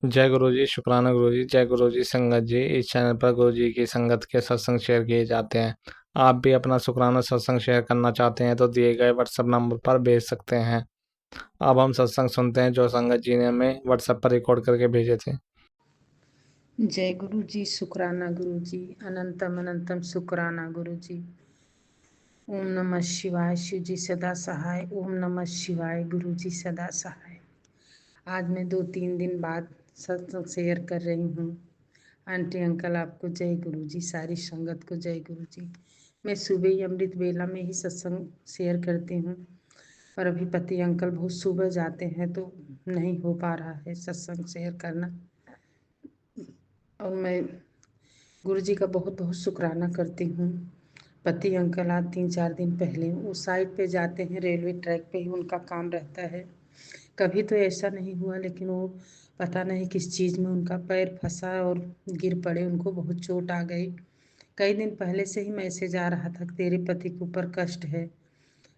जय गुरु जी, शुक्राना गुरु जी। जय गुरु जी, संगत जी। इस चैनल पर गुरु जी की संगत के सत्संग शेयर किए जाते हैं। आप भी अपना शुक्राना सत्संग शेयर करना चाहते हैं तो दिए गए व्हाट्सएप नंबर पर भेज सकते हैं। अब हम सत्संग सुनते हैं जो संगत जी ने हमें व्हाट्सएप पर रिकॉर्ड करके भेजे थे। जय गुरु जी, शुक्राना गुरु जी, अनंतम अनंतम शुक्राना गुरु जी। ओम नमः शिवाय, शिव जी सदा सहाय। ओम नमः शिवाय, गुरु जी सदा सहाय। आज मैं 2-3 दिन बाद सत्संग शेयर कर रही हूँ। आंटी अंकल आपको जय गुरु जी, सारी संगत को जय गुरु जी। मैं सुबह ही अमृत वेला में ही सत्संग शेयर करती हूँ, पर अभी पति अंकल बहुत सुबह जाते हैं तो नहीं हो पा रहा है सत्संग शेयर करना। और मैं गुरु जी का बहुत बहुत शुक्राना करती हूँ। पति अंकल आज 3-4 दिन पहले वो साइड पे जाते हैं, रेलवे ट्रैक पे ही उनका काम रहता है। कभी तो ऐसा नहीं हुआ, लेकिन वो पता नहीं किस चीज़ में उनका पैर फंसा और गिर पड़े, उनको बहुत चोट आ गई। कई दिन पहले से ही मैसेज आ रहा था कि तेरे पति के ऊपर कष्ट है,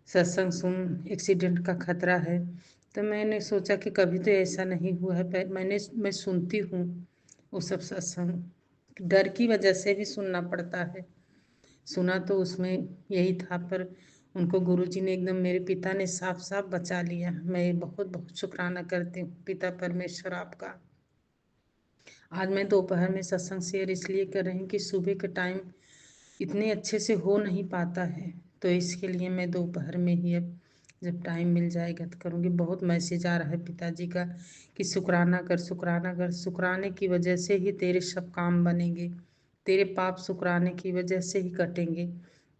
सत्संग सुन, एक्सीडेंट का खतरा है। तो मैंने सोचा कि कभी तो ऐसा नहीं हुआ है। मैं सुनती हूँ वो सब सत्संग, डर की वजह से भी सुनना पड़ता है। सुना तो उसमें यही था, पर उनको गुरुजी ने एकदम, मेरे पिता ने साफ साफ बचा लिया। मैं बहुत बहुत शुक्राना करती हूँ पिता परमेश्वर आपका। आज मैं दोपहर में सत्संग शेयर इसलिए कर रही हूँ कि सुबह के टाइम इतने अच्छे से हो नहीं पाता है, तो इसके लिए मैं दोपहर में ही अब जब टाइम मिल जाएगा तो करूँगी। बहुत मैसेज आ रहा है पिताजी का कि शुक्राना कर, शुक्राना कर, शुक्राने की वजह से ही तेरे सब काम बनेंगे, तेरे पाप शुक्राने की वजह से ही कटेंगे।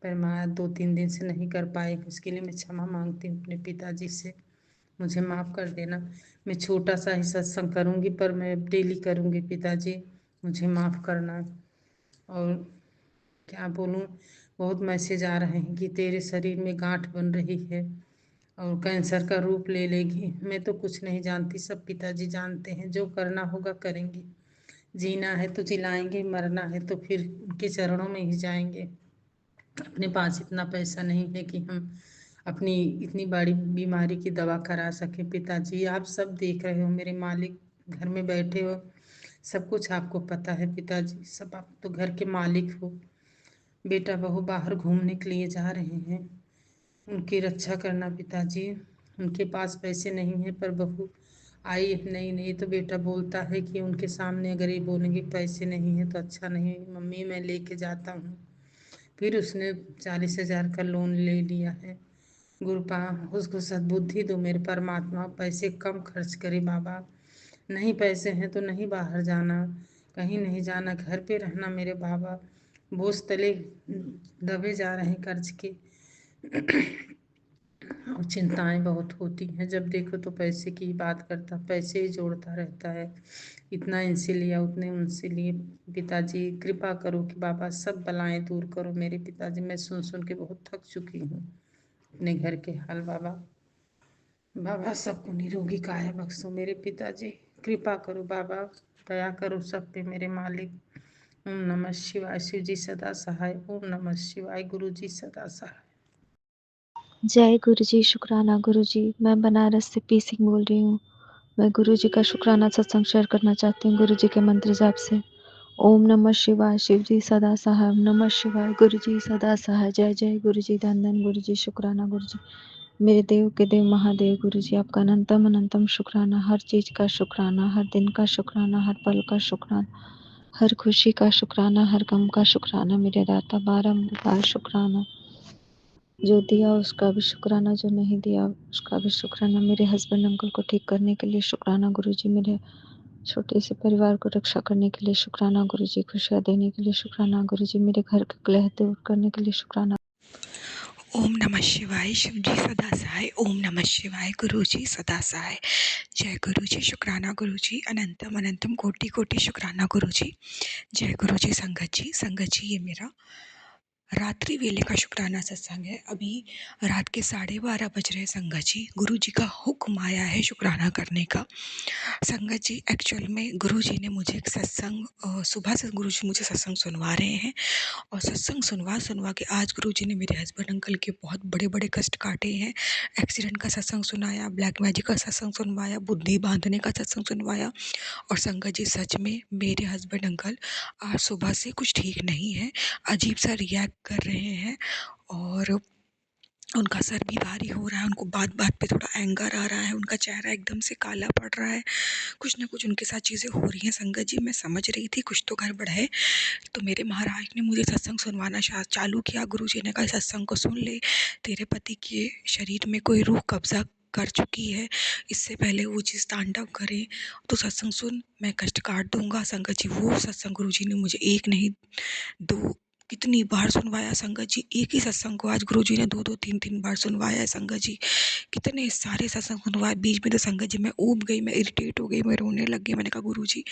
पर मैं आज 2-3 दिन से नहीं कर पाई, इसके लिए मैं क्षमा मांगती हूँ अपने पिताजी से। मुझे माफ़ कर देना। मैं छोटा सा ही सत्संग करूँगी, पर मैं डेली करूँगी पिताजी, मुझे माफ़ करना। और क्या बोलूँ, बहुत मैसेज आ रहे हैं कि तेरे शरीर में गांठ बन रही है और कैंसर का रूप ले लेगी। मैं तो कुछ नहीं जानती, सब पिताजी जानते हैं। जो करना होगा करेंगे। जीना है तो जिलाएंगे, मरना है तो फिर उनके चरणों में ही जाएंगे। अपने पास इतना पैसा नहीं है कि हम अपनी इतनी बड़ी बीमारी की दवा करा सके। पिताजी आप सब देख रहे हो, मेरे मालिक घर में बैठे हो, सब कुछ आपको पता है पिताजी। सब आप तो घर के मालिक हो। बेटा बहू बाहर घूमने के लिए जा रहे हैं, उनकी रक्षा करना पिताजी। उनके पास पैसे नहीं है, पर बहू आई नहीं, नहीं तो बेटा बोलता है कि उनके सामने अगर ये बोलेंगे पैसे नहीं है तो अच्छा नहीं, मम्मी मैं लेके जाता हूँ। फिर उसने 40,000 का लोन ले लिया है। गुरुपा उसको सद्बुद्धि दो मेरे परमात्मा, पैसे कम खर्च करे बाबा। नहीं पैसे हैं तो नहीं बाहर जाना, कहीं नहीं जाना, घर पे रहना मेरे बाबा। बोझ तले दबे जा रहे हैं कर्ज के। और चिंताएं बहुत होती हैं, जब देखो तो पैसे की ही बात करता, पैसे ही जोड़ता रहता है। इतना इनसे लिया, उतने उनसे लिए। पिताजी कृपा करो कि बाबा सब बलाएं दूर करो मेरे पिताजी। मैं सुन सुन के बहुत थक चुकी हूँ अपने घर के हाल बाबा। बाबा सबको निरोगी काया बख्शो मेरे पिताजी, कृपा करो बाबा, दया करो सब पे मेरे मालिक। ओम नमः शिवाय, शिव जी सदा सहाय। ओम नमः शिवाय, गुरु जी सदा सहाय। जय गुरु जी, शुक्राना गुरु जी। मैं बनारस से पी सिंह बोल रही हूँ। मैं गुरु जी का शुक्राना सत्संग शेयर करना चाहती हूँ गुरु जी के मंत्र जाप से। ओम नमः शिवाय, शिव जी सदा सहाय। ओम नमः शिवाय, गुरु जी सदा सहाय। जय जय गुरु जी, धन धन गुरु जी, शुक्राना गुरु जी। मेरे देव के देव महादेव गुरु जी, आपका अनंतम अनंतम शुक्राना। हर चीज का शुक्राना, हर दिन का शुक्राना, हर पल का शुक्राना, हर खुशी का शुक्राना, हर गम का शुक्राना। मेरे दाता बारंबार शुक्राना। जो दिया उसका भी शुक्राना, जो नहीं दिया उसका भी शुक्राना। मेरे हस्बैंड अंकल को ठीक करने के लिए शुक्राना गुरुजी। मेरे छोटे से परिवार को रक्षा करने के लिए शुक्राना गुरुजी। खुशियाँ देने के लिए शुक्राना गुरुजी। मेरे घर के कलह दूर करने के लिए शुक्राना। ओम नमः शिवाय, शिव जी सदा सहाय। ओम नमः शिवाय, गुरु जी सदा सहाय। जय गुरु जी, शुक्राना गुरु जी, अनंतम अनंतम कोटि कोटि शुक्राना गुरु जी। जय गुरु जी, संगत जी, संगत जी ये मेरा रात्रि वेले का शुक्राना सत्संग है। अभी रात के 12:30 बज रहे हैं संगत जी। गुरु जी का हुक्म आया है शुक्राना करने का। संगत जी, एक्चुअल में गुरु जी ने मुझे एक सत्संग सुबह से गुरु जी मुझे सत्संग सुनवा रहे हैं, और सत्संग सुनवा सुनवा के आज गुरु जी ने मेरे हस्बैंड अंकल के बहुत बड़े बड़े कष्ट काटे हैं। एक्सीडेंट का सत्संग सुनाया, ब्लैक मैजिक का सत्संग सुनवाया, बुद्धि बांधने का सत्संग सुनवाया। और संगत जी, सच में मेरे हस्बैंड अंकल आज सुबह से कुछ ठीक नहीं है, अजीब सा रिएक्ट कर रहे हैं, और उनका सर भी भारी हो रहा है, उनको बात बात पे थोड़ा एंगर आ रहा है, उनका चेहरा एकदम से काला पड़ रहा है, कुछ ना कुछ उनके साथ चीज़ें हो रही हैं। संगत जी, मैं समझ रही थी कुछ तो गड़बड़ है, तो मेरे महाराज ने मुझे सत्संग सुनवाना चालू किया। गुरु जी ने कहा सत्संग को सुन ले, तेरे पति के शरीर में कोई रूह कब्जा कर चुकी है, इससे पहले वो चीज़ तांडव करे तो सत्संग सुन, मैं कष्ट काट दूंगा। संगत जी, वो सत्संग गुरु जी ने मुझे एक नहीं दो कितनी बार सुनवाया संगत जी। एक ही सत्संग को आज गुरु जी ने 2-2 3-3 बार सुनवाया है संगत जी। कितने सारे सत्संग सुनवाए, बीच में तो संगत जी मैं ऊब गई, मैं इरिटेट हो गई, मैं रोने लग गई। मैंने कहा गुरु जी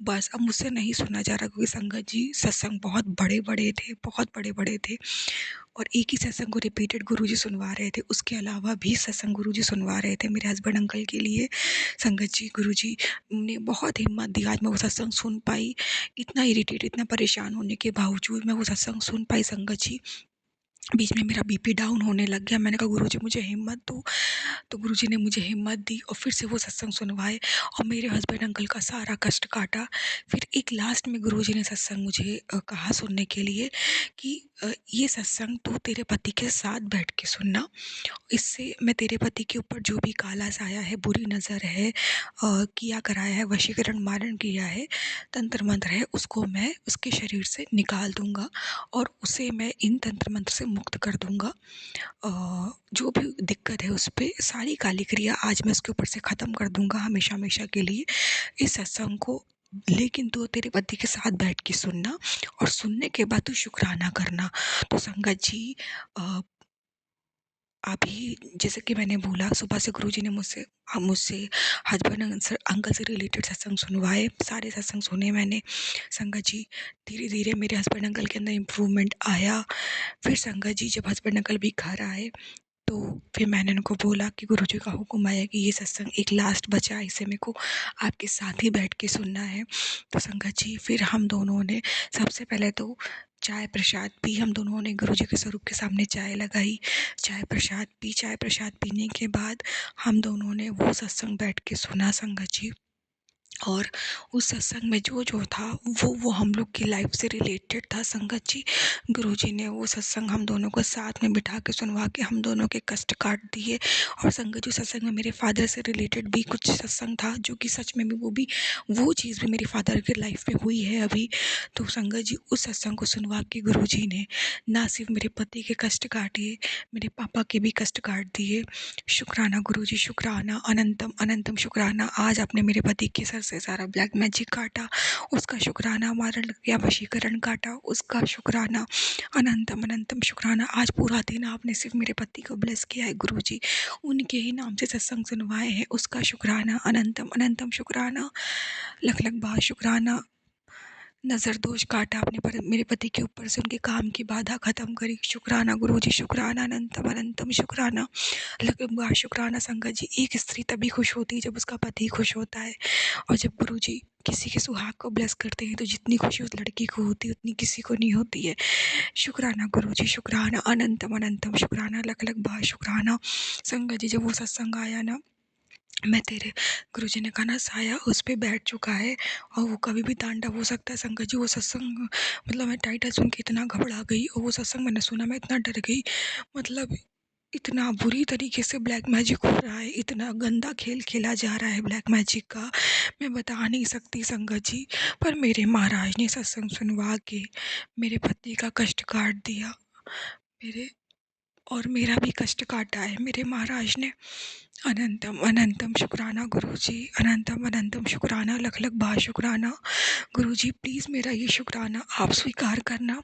बस अब मुझसे नहीं सुना जा रहा, क्योंकि संगत जी सत्संग बहुत बड़े बड़े थे, बहुत बड़े बड़े थे, और एक ही सत्संग को रिपीटेड गुरुजी सुनवा रहे थे। उसके अलावा भी सत्संग गुरुजी सुनवा रहे थे मेरे हस्बैंड अंकल के लिए। संगत जी, गुरुजी ने बहुत हिम्मत दी, आज मैं वो सत्संग सुन पाई। इतना इरिटेट, इतना परेशान होने के बावजूद मैं वो सत्संग सुन पाई संगत जी। बीच में मेरा बीपी डाउन होने लग गया, मैंने कहा गुरुजी मुझे हिम्मत दो, तो गुरुजी ने मुझे हिम्मत दी और फिर से वो सत्संग सुनवाए और मेरे हस्बैंड अंकल का सारा कष्ट काटा। फिर एक लास्ट में गुरुजी ने सत्संग मुझे कहा सुनने के लिए कि ये सत्संग तू तेरे पति के साथ बैठ के सुनना, इससे मैं तेरे पति के ऊपर जो भी काला साया है, बुरी नज़र है, किया कराया है, वशीकरण मारण किया है, तंत्र मंत्र है, उसको मैं उसके शरीर से निकाल दूंगा और उसे मैं इन तंत्र मंत्र से मुक्त कर दूंगा। जो भी दिक्कत है उस पर सारी काली क्रिया आज मैं उसके ऊपर से ख़त्म कर दूंगा हमेशा हमेशा के लिए। इस सत्संग को लेकिन तो तेरे पति के साथ बैठ के सुनना और सुनने के बाद तू शुक्राना करना। तो संगत जी, अभी जैसे कि मैंने बोला सुबह से गुरुजी ने मुझसे हस्बैंड अंकल से रिलेटेड सत्संग सुनवाए, सारे सत्संग सुने मैंने। संगत जी, धीरे धीरे मेरे हस्बैंड अंकल के अंदर इम्प्रूवमेंट आया। फिर संगत जी, जब हस्बैंड अंकल भी घर आए तो फिर मैंने उनको बोला कि गुरुजी का हुक्म आया कि ये सत्संग एक लास्ट बचा है, इसे मेरे को आपके साथ ही बैठ के सुनना है। तो संगत जी, फिर हम दोनों ने सबसे पहले तो चाय प्रसाद पी, हम दोनों ने गुरुजी के स्वरूप के सामने चाय लगाई, चाय प्रसाद पी। चाय प्रसाद पीने के बाद हम दोनों ने वो सत्संग बैठ के सुना संगत जी। और उस सत्संग में जो जो था वो हम लोग की लाइफ से रिलेटेड था संगत जी। गुरुजी ने वो सत्संग हम दोनों को साथ में बिठा के सुनवा के हम दोनों के कष्ट काट दिए। और संगत जी, सत्संग में मेरे फादर से रिलेटेड भी कुछ सत्संग था जो कि सच में भी वो चीज़ भी मेरी फादर की लाइफ में हुई है अभी। तो संगत जी, उस सत्संग को सुनवा के गुरुजी ने ना सिर्फ मेरे पति के कष्ट काटे, मेरे पापा के भी कष्ट काट दिए। शुक्राना गुरुजी, शुक्राना, अनंतम अनंतम शुक्राना। आज आपने मेरे पति के सर से सारा ब्लैक मैजिक काटा, उसका शुक्राना। मारण या वशीकरण काटा, उसका शुक्राना। अनंतम अनंतम शुक्राना। आज पूरा दिन आपने सिर्फ मेरे पति को ब्लेस किया है गुरुजी, उनके ही नाम से सत्संग सुनवाए हैं, उसका शुक्राना। अनंतम अनंतम शुक्राना। लख लख बार शुक्राना। नज़र दोष काटा आपने पर मेरे पति के ऊपर से, उनके काम की बाधा खत्म करी, शुक्राना गुरुजी, शुक्राना। अनंतम अनंतम शुक्राना। लगभग शुक्राना। संगत जी, एक स्त्री तभी खुश होती है जब उसका पति खुश होता है, और जब गुरुजी किसी के सुहाग को ब्लेस करते हैं तो जितनी खुशी उस लड़की को होती है उतनी किसी को नहीं होती है। शुक्राना गुरुजी, शुक्राना। अनंतम अनंतम शुक्राना। लख लख बार शुक्राना। संगत जी, जब वो सत्संग आया ना, मैं तेरे गुरुजी ने कहा ना साया उस पर बैठ चुका है और वो कभी भी तांडव हो सकता है। संगत जी, वो सत्संग मतलब मैं टाइटल सुन के इतना घबरा गई, और वो सत्संग मैंने सुना, मैं इतना डर गई। मतलब इतना बुरी तरीके से ब्लैक मैजिक हो रहा है, इतना गंदा खेल खेला जा रहा है ब्लैक मैजिक का, मैं बता नहीं सकती संगत जी। पर मेरे महाराज ने सत्संग सुनवा के मेरे पति का कष्ट काट दिया, मेरे और मेरा भी कष्ट काटा है मेरे महाराज ने। अनंतम अनंतम शुक्राना गुरुजी, अनंतम अनंतम शुक्राना। लख लख बार शुक्राना गुरुजी। प्लीज़ मेरा ये शुक्राना आप स्वीकार करना।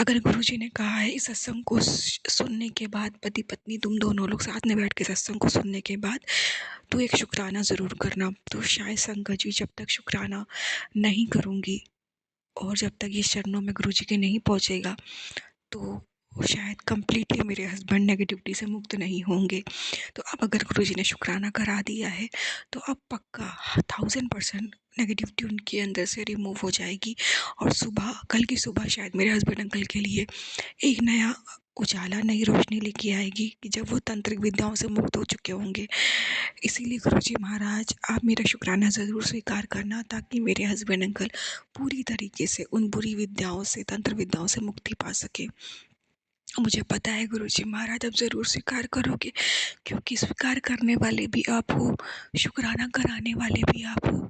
अगर गुरुजी ने कहा है इस सत्संग को सुनने के बाद, पति पत्नी तुम दोनों लोग साथ में बैठ के सत्संग को सुनने के बाद तो एक शुक्राना ज़रूर करना। तो शायद संगत जी, जब तक शुक्राना नहीं करूँगी और जब तक ये चरणों में गुरुजी के नहीं पहुँचेगा, तो शायद कंप्लीटली मेरे हस्बैंड नेगेटिविटी से मुक्त नहीं होंगे। तो अब अगर गुरुजी ने शुक्राना करा दिया है तो अब पक्का 1000% नेगेटिविटी उनके अंदर से रिमूव हो जाएगी, और कल की सुबह शायद मेरे हस्बैंड अंकल के लिए एक नया उजाला, नई रोशनी लेके आएगी कि जब वो तंत्रिक विद्याओं से मुक्त हो चुके होंगे। इसीलिए गुरुजी महाराज, आप मेरा शुक्राना ज़रूर स्वीकार करना, ताकि मेरे हस्बैंड अंकल पूरी तरीके से उन बुरी विद्याओं से, तंत्र विद्याओं से मुक्ति पा सके। मुझे पता है गुरुजी महाराज आप ज़रूर स्वीकार करोगे, क्योंकि स्वीकार करने वाले भी आप हो, शुक्राना कराने वाले भी आप हो।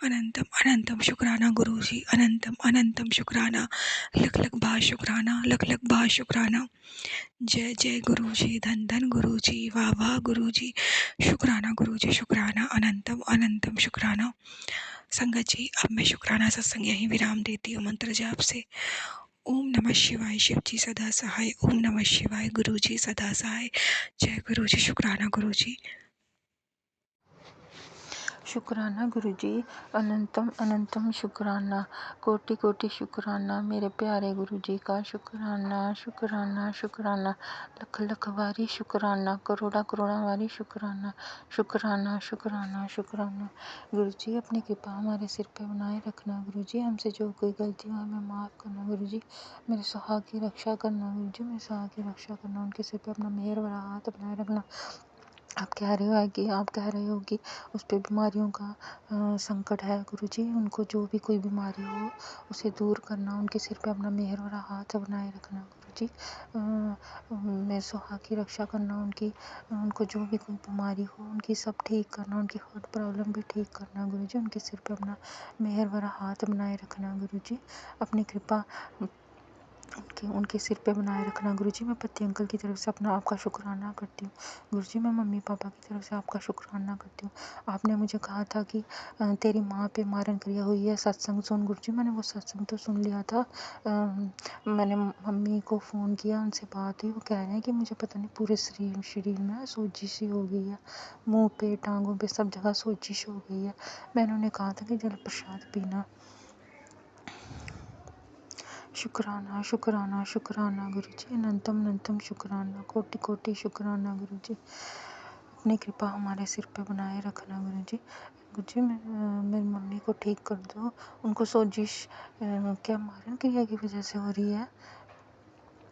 अनंतम अनंतम शुक्राना गुरुजी, अनंतम अनंतम शुक्राना, लख लख बार शुक्राना, लख लख बार शुक्राना। जय जय गुरुजी, धन धन गुरुजी, वाह वाह गुरुजी, शुक्राना गुरुजी, शुक्राना, अनंतम अनंतम शुक्राना। संगत जी, अब मैं शुक्राना सत्संग यहीं विराम देती हूँ मंत्र जाप से। ओम नमः शिवाय, शिव जी सदा सहाय। ओम नमः शिवाय, गुरु जी सदा सहाय। जय गुरु जी, शुक्राना गुरु जी। शुक्राना गुरुजी, अनंतम अनंतम शुक्राना, कोटि कोटि शुक्राना मेरे प्यारे गुरुजी का। शुक्राना शुक्राना शुक्राना, लख लख वारी शुक्राना, करोड़ा करोड़ा वारी शुक्राना। शुक्राना शुक्राना शुक्राना गुरुजी, अपनी कृपा हमारे सिर पे बनाए रखना गुरुजी। हमसे जो कोई गलती हो हमें माफ़ करना गुरुजी। मेरे सुहाग की रक्षा करना गुरुजी, मेरे सुहाग की रक्षा करना। उनके सिर पे अपना मेहर भरा हाथ बनाए रखना। आप कह रहे हो कि उस पे बीमारियों का संकट है गुरुजी। उनको जो भी कोई बीमारी हो उसे दूर करना। उनके सिर पे अपना मेहर भरा हाथ बनाए रखना गुरुजी। मेरे सुहाग की रक्षा करना। उनको जो भी कोई बीमारी हो उनकी सब ठीक करना। उनकी हार्ट प्रॉब्लम भी ठीक करना गुरुजी। उनके सिर पे अपना मेहर भरा हाथ बनाए रखना गुरुजी। अपनी कृपा उनके सिर पे बनाए रखना गुरुजी। मैं पति अंकल की तरफ से अपना आपका शुक्राना करती हूँ गुरुजी। मैं मम्मी पापा की तरफ से आपका शुक्राना करती हूँ। आपने मुझे कहा था कि तेरी माँ पे मारन क्रिया हुई है, सत्संग सुन गुरुजी। मैंने वो सत्संग तो सुन लिया था। मैंने मम्मी को फ़ोन किया, उनसे बात हुई। वो कह रहे हैं कि मुझे पता नहीं पूरे शरीर में सोजी सी हो गई है, मुँह पे टांगों पे सब जगह सोजिश हो गई है। मैंने उन्हें कहा था कि जल प्रसाद पीना। शुक्राना शुक्राना शुक्राना गुरुजी, अनंतम अनंतम शुक्राना, कोटि कोटि शुक्राना गुरुजी। अपनी कृपा हमारे सिर पे बनाए रखना गुरुजी। गुरुजी, मेरी मम्मी को ठीक कर दो। उनको सोजिश क्या मारन क्रिया की वजह से हो रही है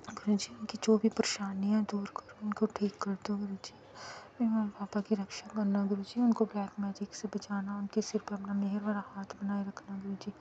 गुरुजी। उनकी जो भी परेशानी है दूर करो, उनको ठीक कर दो गुरुजी। मेरे मम्मी पापा की रक्षा करना गुरुजी। उनको ब्लैक मैजिक से बचाना। उनके सिर पर अपना मेहर भरा हाथ बनाए रखना गुरुजी।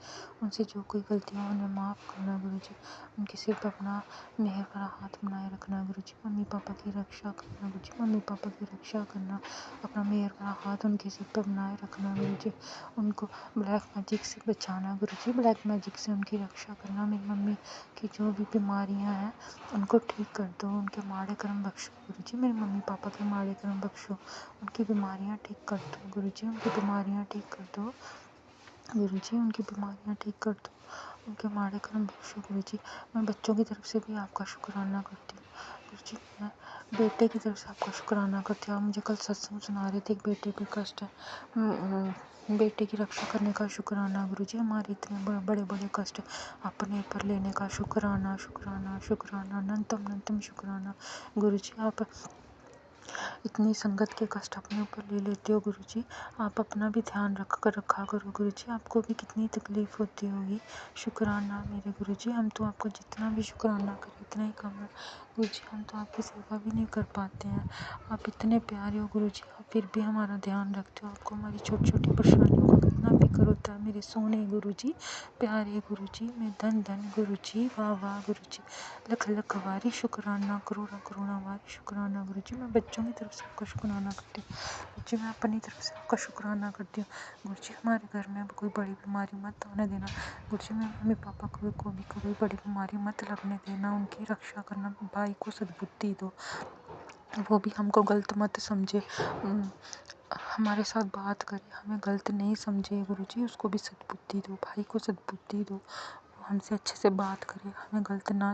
उनसे जो कोई गलतियाँ उन्हें माफ़ करना गुरुजी। उनके सिर पर अपना मेहर भरा हाथ बनाए रखना गुरुजी। मम्मी पापा की रक्षा करना गुरुजी। मम्मी पापा की रक्षा करना। अपना मेहर भरा हाथ उनके सिर पर बनाए रखना गुरुजी। उनको ब्लैक मैजिक से बचाना गुरुजी। ब्लैक मैजिक से उनकी रक्षा करना। मेरी मम्मी की जो भी बीमारियाँ हैं उनको ठीक कर दो। उनके माड़े कर्म बख्शो गुरुजी। मेरे मम्मी पापा के माड़े कर्म बख्शो। उनकी बीमारियाँ ठीक कर दो गुरुजी। उनकी बीमारियाँ ठीक कर दो गुरुजी। उनकी बीमारियाँ ठीक कर दो। उनके माड़े कर्म बख्शो गुरुजी। मैं बच्चों की तरफ से भी आपका शुक्राना करती हूँ गुरुजी। मैं बेटे की तरफ से आपका शुक्राना करती हूँ। आप मुझे कल सत्संग सुना रहे थे, एक बेटे पे कष्ट है। बेटे की रक्षा करने का शुक्राना गुरुजी। हमारे इतने बड़े बड़े कष्ट अपने पर लेने का शुक्राना शुक्राना शुक्राना, अनंतम अनंतम शुक्राना गुरुजी। आप इतनी संगत के कष्ट अपने ऊपर ले लेते हो गुरुजी। आप अपना भी ध्यान रखा करो गुरुजी। आपको भी कितनी तकलीफ़ होती होगी। शुक्राना मेरे गुरुजी। हम तो आपको जितना भी शुक्राना करें इतना ही कम है गुरुजी। हम तो आपकी सेवा भी नहीं कर पाते हैं। आप इतने प्यारे हो गुरुजी। आप फिर भी हमारा ध्यान रखते हो। आपको हमारी छोटी छोटी परेशानियों का कितना फिक्र होता है मेरे सोने गुरुजी, प्यारे गुरुजी। मैं धन धन गुरुजी, वाह वाह गुरुजी। लख लख वारी शुक्राना, करोड़ा करोड़ा वारी शुक्राना गुरुजी। मैं बच्चों की तरफ से आपका शुक्राना करती हूँ गुरुजी। मैं अपनी तरफ से आपका शुक्राना करती हूँ गुरुजी। हमारे घर में कोई बड़ी बीमारी मत आने देना गुरुजी। मैं मम्मी पापा को भी कोई बड़ी बीमारी मत लगने देना। उनकी रक्षा करना। भाई को सद्बुद्धि दो, वो भी हमको गलत मत समझे। हमारे साथ बात करे, हमें गलत नहीं समझे गुरुजी। उसको भी सद्बुद्धि दो, भाई को सद्बुद्धि दो। हमसे अच्छे से बात करे, हमें गलत ना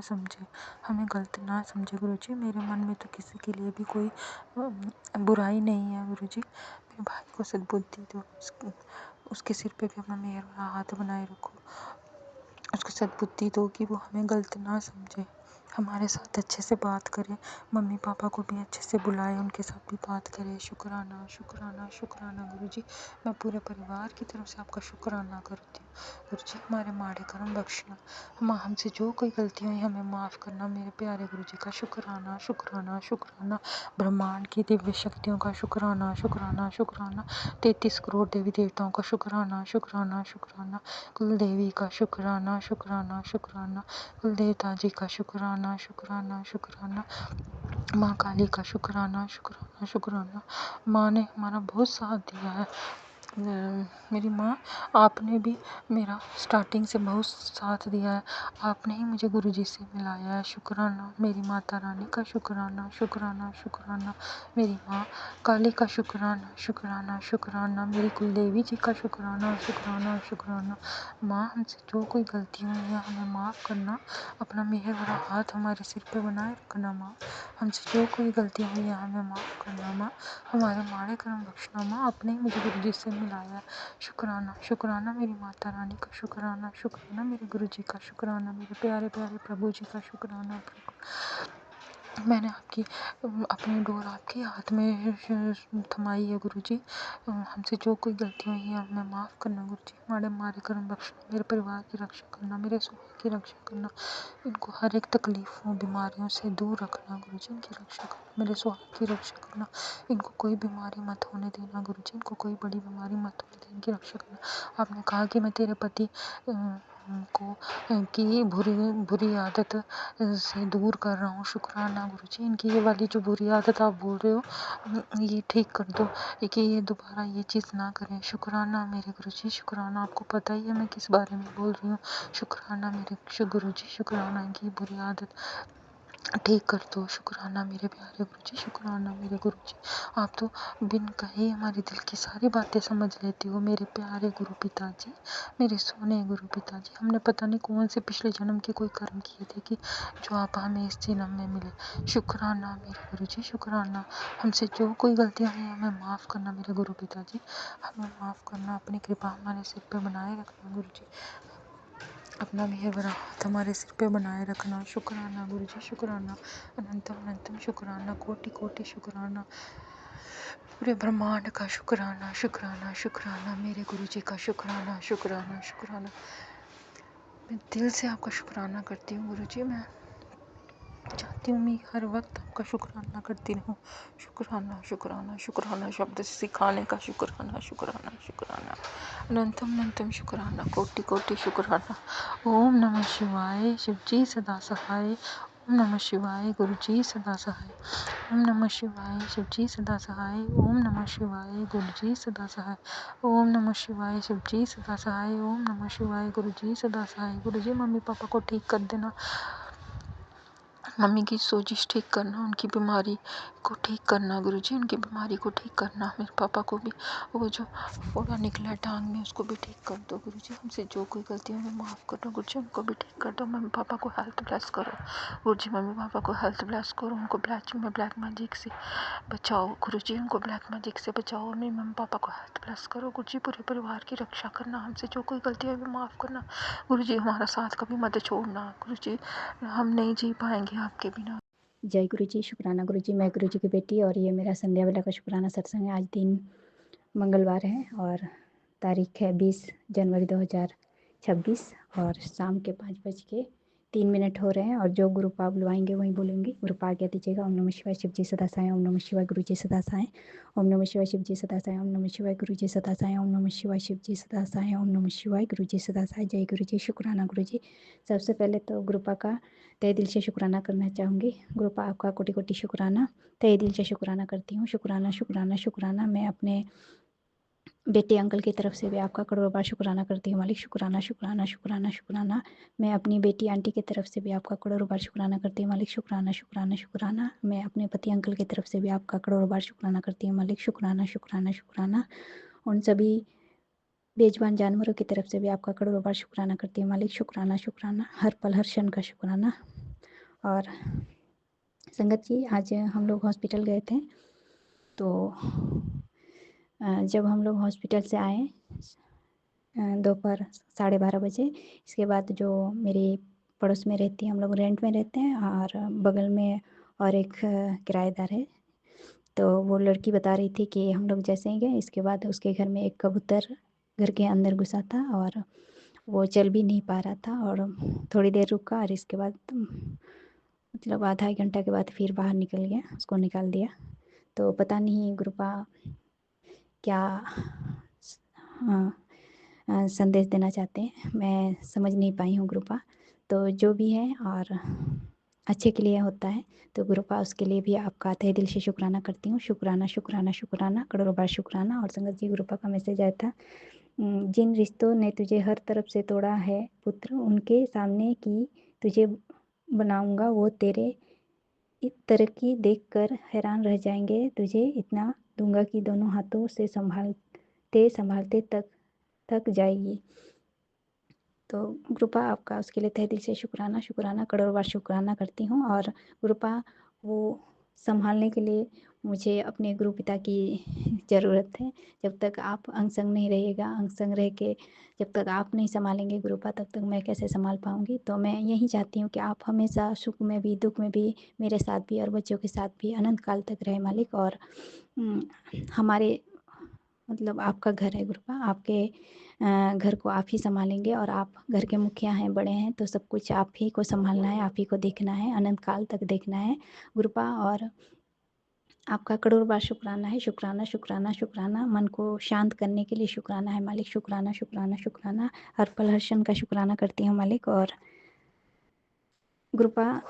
समझे गुरुजी। मेरे मन में तो किसी के लिए भी कोई बुराई नहीं है गुरुजी। मेरे भाई को सद्बुद्धि दो। उसके सिर पे भी अपना मेहर भरा हाथ बनाए रखो। उसको सद्बुद्धि दो कि वो हमें गलत ना समझे हमारे साथ अच्छे से बात करे, मम्मी पापा को भी अच्छे से बुलाए, उनके साथ भी बात करे। शुक्राना शुक्राना शुक्राना गुरु जी, मैं पूरे परिवार की तरफ से आपका शुक्राना करती हूँ। गुरु जी हमारे माड़े कर्म बख्शना, हमसे जो कोई गलती हुई हमें माफ़ करना। मेरे प्यारे गुरु जी का शुक्राना शुक्राना शुक्राना। ब्रह्मांड की दिव्य शक्तियों का शुक्राना शुक्राना शुक्राना। 33 करोड़ देवी देवताओं का शुक्राना शुक्राना शुक्राना। कुल देवी का शुक्राना शुक्राना शुक्राना। कुल देवता जी का शुक्राना शुक्राना शुक्राना। माँ काली का शुक्राना शुक्राना शुक्राना। माँ ने हमारा बहुत साथ दिया है। मेरी माँ, आपने भी मेरा स्टार्टिंग से बहुत साथ दिया है, आपने ही मुझे गुरुजी से मिलाया है। शुक्राना मेरी माता रानी का शुक्राना शुक्राना शुक्राना। मेरी माँ काली का शुक्राना शुक्राना शुक्राना। मेरी कुलदेवी जी का शुक्राना शुक्राना शुक्राना। माँ हमसे जो कोई गलती हुई है हमें माफ़ करना, अपना मेहर भरा हाथ हमारे सिर पे बनाए रखना। माँ हमसे जो कोई गलती हुई है हमें माफ़ करना। माँ हमारे माड़े कर्म बख्शना। माँ आपने ही मुझे गुरुजी से मिलाया है। शुक्राना शुक्राना मेरी माता रानी का शुक्राना शुक्राना। मेरे गुरुजी का शुक्राना, मेरे प्यारे प्यारे प्रभु जी का शुक्राना। मैंने आपकी अपनी डोर आपके हाथ में थमाई है गुरुजी। हमसे जो कोई गलती हुई है हमें माफ़ करना गुरुजी। मारे कर्म बख्शना, मेरे परिवार की रक्षा करना, मेरे स्वास्थ्य की रक्षा करना। इनको हर एक तकलीफ़ों बीमारियों से दूर रखना गुरुजी। इनकी रक्षा करना, मेरे स्वास्थ्य की रक्षा करना। इनको कोई बीमारी मत होने देना गुरुजी। इनको कोई बड़ी बीमारी मत होने देना, इनकी रक्षा करना। आपने कहा कि मैं तेरे पति को की बुरी आदत से दूर कर रहा हूँ। शुक्राना गुरुजी, इनकी ये वाली जो बुरी आदत आप बोल रहे हो ये ठीक कर दो, कि ये दोबारा ये चीज़ ना करें। शुक्राना मेरे गुरुजी शुक्राना। आपको पता ही है मैं किस बारे में बोल रही हूँ। शुक्राना मेरे गुरुजी शुक्राना, इनकी बुरी आदत ठीक कर दो। शुक्राना मेरे प्यारे गुरुजी शुक्राना मेरे गुरुजी। आप तो बिन कहे हमारे दिल की सारी बातें समझ लेते हो मेरे प्यारे गुरु पिताजी, मेरे सोने गुरु पिताजी। हमने पता नहीं कौन से पिछले जन्म के कोई कर्म किए थे कि जो आप हमें इस जन्म में मिले। शुक्राना मेरे गुरुजी शुक्राना। हमसे जो कोई गलतियाँ हुई हमें माफ़ करना मेरे गुरु पिताजी, हमें माफ़ करना। अपनी कृपा हमारे सिर पे बनाए रखना गुरुजी। अपना मेहर भरा हाथ हमारे सिर पे बनाए रखना। शुक्राना गुरुजी शुक्राना। अनंतम अनंतम शुक्राना, कोटि कोटि शुक्राना। पूरे ब्रह्मांड का शुक्राना शुक्राना शुक्राना। मेरे गुरुजी का शुक्राना शुक्राना शुक्राना। मैं दिल से आपका शुक्राना करती हूँ गुरुजी। मैं चाहती हूँ मैं हर वक्त आपका शुक्राना करती रहूँ। शुक्राना शुक्राना शुक्राना शब्द सिखाने का शुक्राना शुक्राना शुक्राना। अनंतम अनंतम शुक्राना, कोटि कोटि शुक्राना। ओम नमः शिवाय, शिव जी सदा सहाय। ओम नमः शिवाय, गुरु जी सदा सहाय। ओम नमः शिवाय, शिव जी सदा सहाय। ओम नमः शिवाय, गुरु जी सदा सहाय। ओम नमः शिवाय, शिव जी सदा सहाय। ओम नमः शिवाय, गुरु जी सदा सहाय। गुरु जी मम्मी पापा को ठीक कर देना, मम्मी की सोजिश ठीक करना, उनकी बीमारी को ठीक करना गुरुजी, उनकी बीमारी को ठीक करना। मेरे पापा को भी वो जो फोड़ा निकला टांग में उसको भी ठीक कर दो गुरुजी। हमसे जो कोई गलती हमें माफ़ कर दो गुरुजी, उनको भी ठीक कर दो। मम्मी पापा को हेल्थ ब्लेस करो गुरुजी, मम्मी पापा को हेल्थ ब्लेस करो। उनको ब्लैक मैजिक से बचाओ गुरुजी, उनको ब्लैक मैजिक से बचाओ। मेरे मम्मी पापा को हेल्थ ब्लेस करो गुरुजी। पूरे परिवार की रक्षा करना, हमसे जो कोई गलती है माफ़ करना गुरुजी। हमारा साथ कभी मत छोड़ना गुरुजी, हम नहीं जी पाएंगे आपके बिना। जय गुरु जी शुक्राना गुरु जी। मैं गुरु जी की बेटी और ये मेरा संध्या बेला का शुक्राना सत्संग है। आज दिन मंगलवार है और तारीख है 20 जनवरी 2026 और शाम के 5:03 हो रहे हैं। और जो गुरु पाप बुलवाएंगे वहीं बोलेंगे। गुरु पाप क्या दीजिएगा। ओम नमः शिवाय, शिव जी सदा साएं। ओम नमः शिवाय, गुरु जी सदा साएं। ओम नमः शिवाय, शिव जी सदा साएं। ओम नमः शिवाय, गुरु जी सदा साएं। ओम नमः शिवाय, शिव जी सदा साएं। ओम नमः शिवाय, गुरु जी सदा साएं। जय गुरु जी शुक्राना गुरु जी। सबसे पहले तो गुरुपा का तहे दिल से शुक्राना करना चाहूँगी। गुरुपा आपका कोटि कोटि शुक्राना, तहे दिल से शुक्राना करती हूँ। शुक्राना शुक्राना शुक्राना। मैं अपने बेटे अंकल की तरफ से भी आपका करोड़ों बार शुक्राना करती हूँ मालिक। शुक्राना शुक्राना शुक्राना शुक्राना। मैं अपनी बेटी आंटी की तरफ से भी आपका करोड़ों बार शुक्राना करती हूँ मालिक। शुक्राना शुक्राना शुक्राना। मैं अपने पति अंकल की तरफ से भी आपका करोड़ों बार शुक्राना करती हूँ मालिक। शुक्राना शुक्राना शुक्राना। उन सभी बेजबान जानवरों की तरफ से भी आपका करोड़ों बार शुक्राना करती हूँ मालिक। शुक्राना शुक्राना। हर पल हर क्षण का शुक्राना। और संगत जी, आज हम लोग हॉस्पिटल गए थे, तो जब हम लोग हॉस्पिटल से आए दोपहर 12:30 बजे, इसके बाद जो मेरे पड़ोस में रहती है, हम लोग रेंट में रहते हैं और बगल में और एक किराएदार है। तो वो लड़की बता रही थी कि हम लोग जैसे ही गए, इसके बाद उसके घर में एक कबूतर घर के अंदर घुसा था और वो चल भी नहीं पा रहा था और थोड़ी देर रुका और इसके बाद मतलब आधा एक घंटा के बाद फिर बाहर निकल गया, उसको निकाल दिया। तो पता नहीं गुरुपा क्या संदेश देना चाहते हैं, मैं समझ नहीं पाई हूँ गुरुपा। तो जो भी है और अच्छे के लिए होता है, तो गुरुपा उसके लिए भी आपका तहे दिल से शुक्राना करती हूँ। शुक्राना शुक्राना शुक्राना, करोड़ों बार शुक्राना। और संगत जी, गुरुपा का मैसेज आया था, जिन रिश्तों ने तुझे हर तरफ से तोड़ा है पुत्र, उनके सामने की तुझे बनाऊंगा वो तेरे तरक्की देखकर हैरान रह जाएंगे। तुझे इतना दूंगा कि दोनों हाथों से संभालते संभालते थक जाएगी। तो गुरुपा आपका उसके लिए तहे दिल से शुक्राना शुक्राना, करोड़ों बार शुक्राना करती हूँ। और गुरुपा वो संभालने के लिए मुझे अपने गुरु पिता की ज़रूरत है। जब तक आप अंग संग नहीं रहिएगा, अंग संग रह के जब तक आप नहीं संभालेंगे गुरुपा, तब तक मैं कैसे संभाल पाऊँगी। तो मैं यही चाहती हूँ कि आप हमेशा सुख में भी दुख में भी मेरे साथ भी और बच्चों के साथ भी अनंत काल तक रहे मालिक। और हमारे मतलब आपका घर है गुरुपा, आपके घर को आप ही संभालेंगे और आप घर के मुखिया हैं, बड़े हैं, तो सब कुछ आप ही को संभालना है, आप ही को देखना है, अनंत काल तक देखना है गुरुपा। और आपका करोड़ बार शुक्राना है, शुक्राना शुक्राना शुक्राना। मन को शांत करने के लिए शुक्राना है मालिक, शुक्राना शुक्राना शुक्राना। हर पल हर क्षण का शुक्राना करती हूँ मालिक। और गुरुपा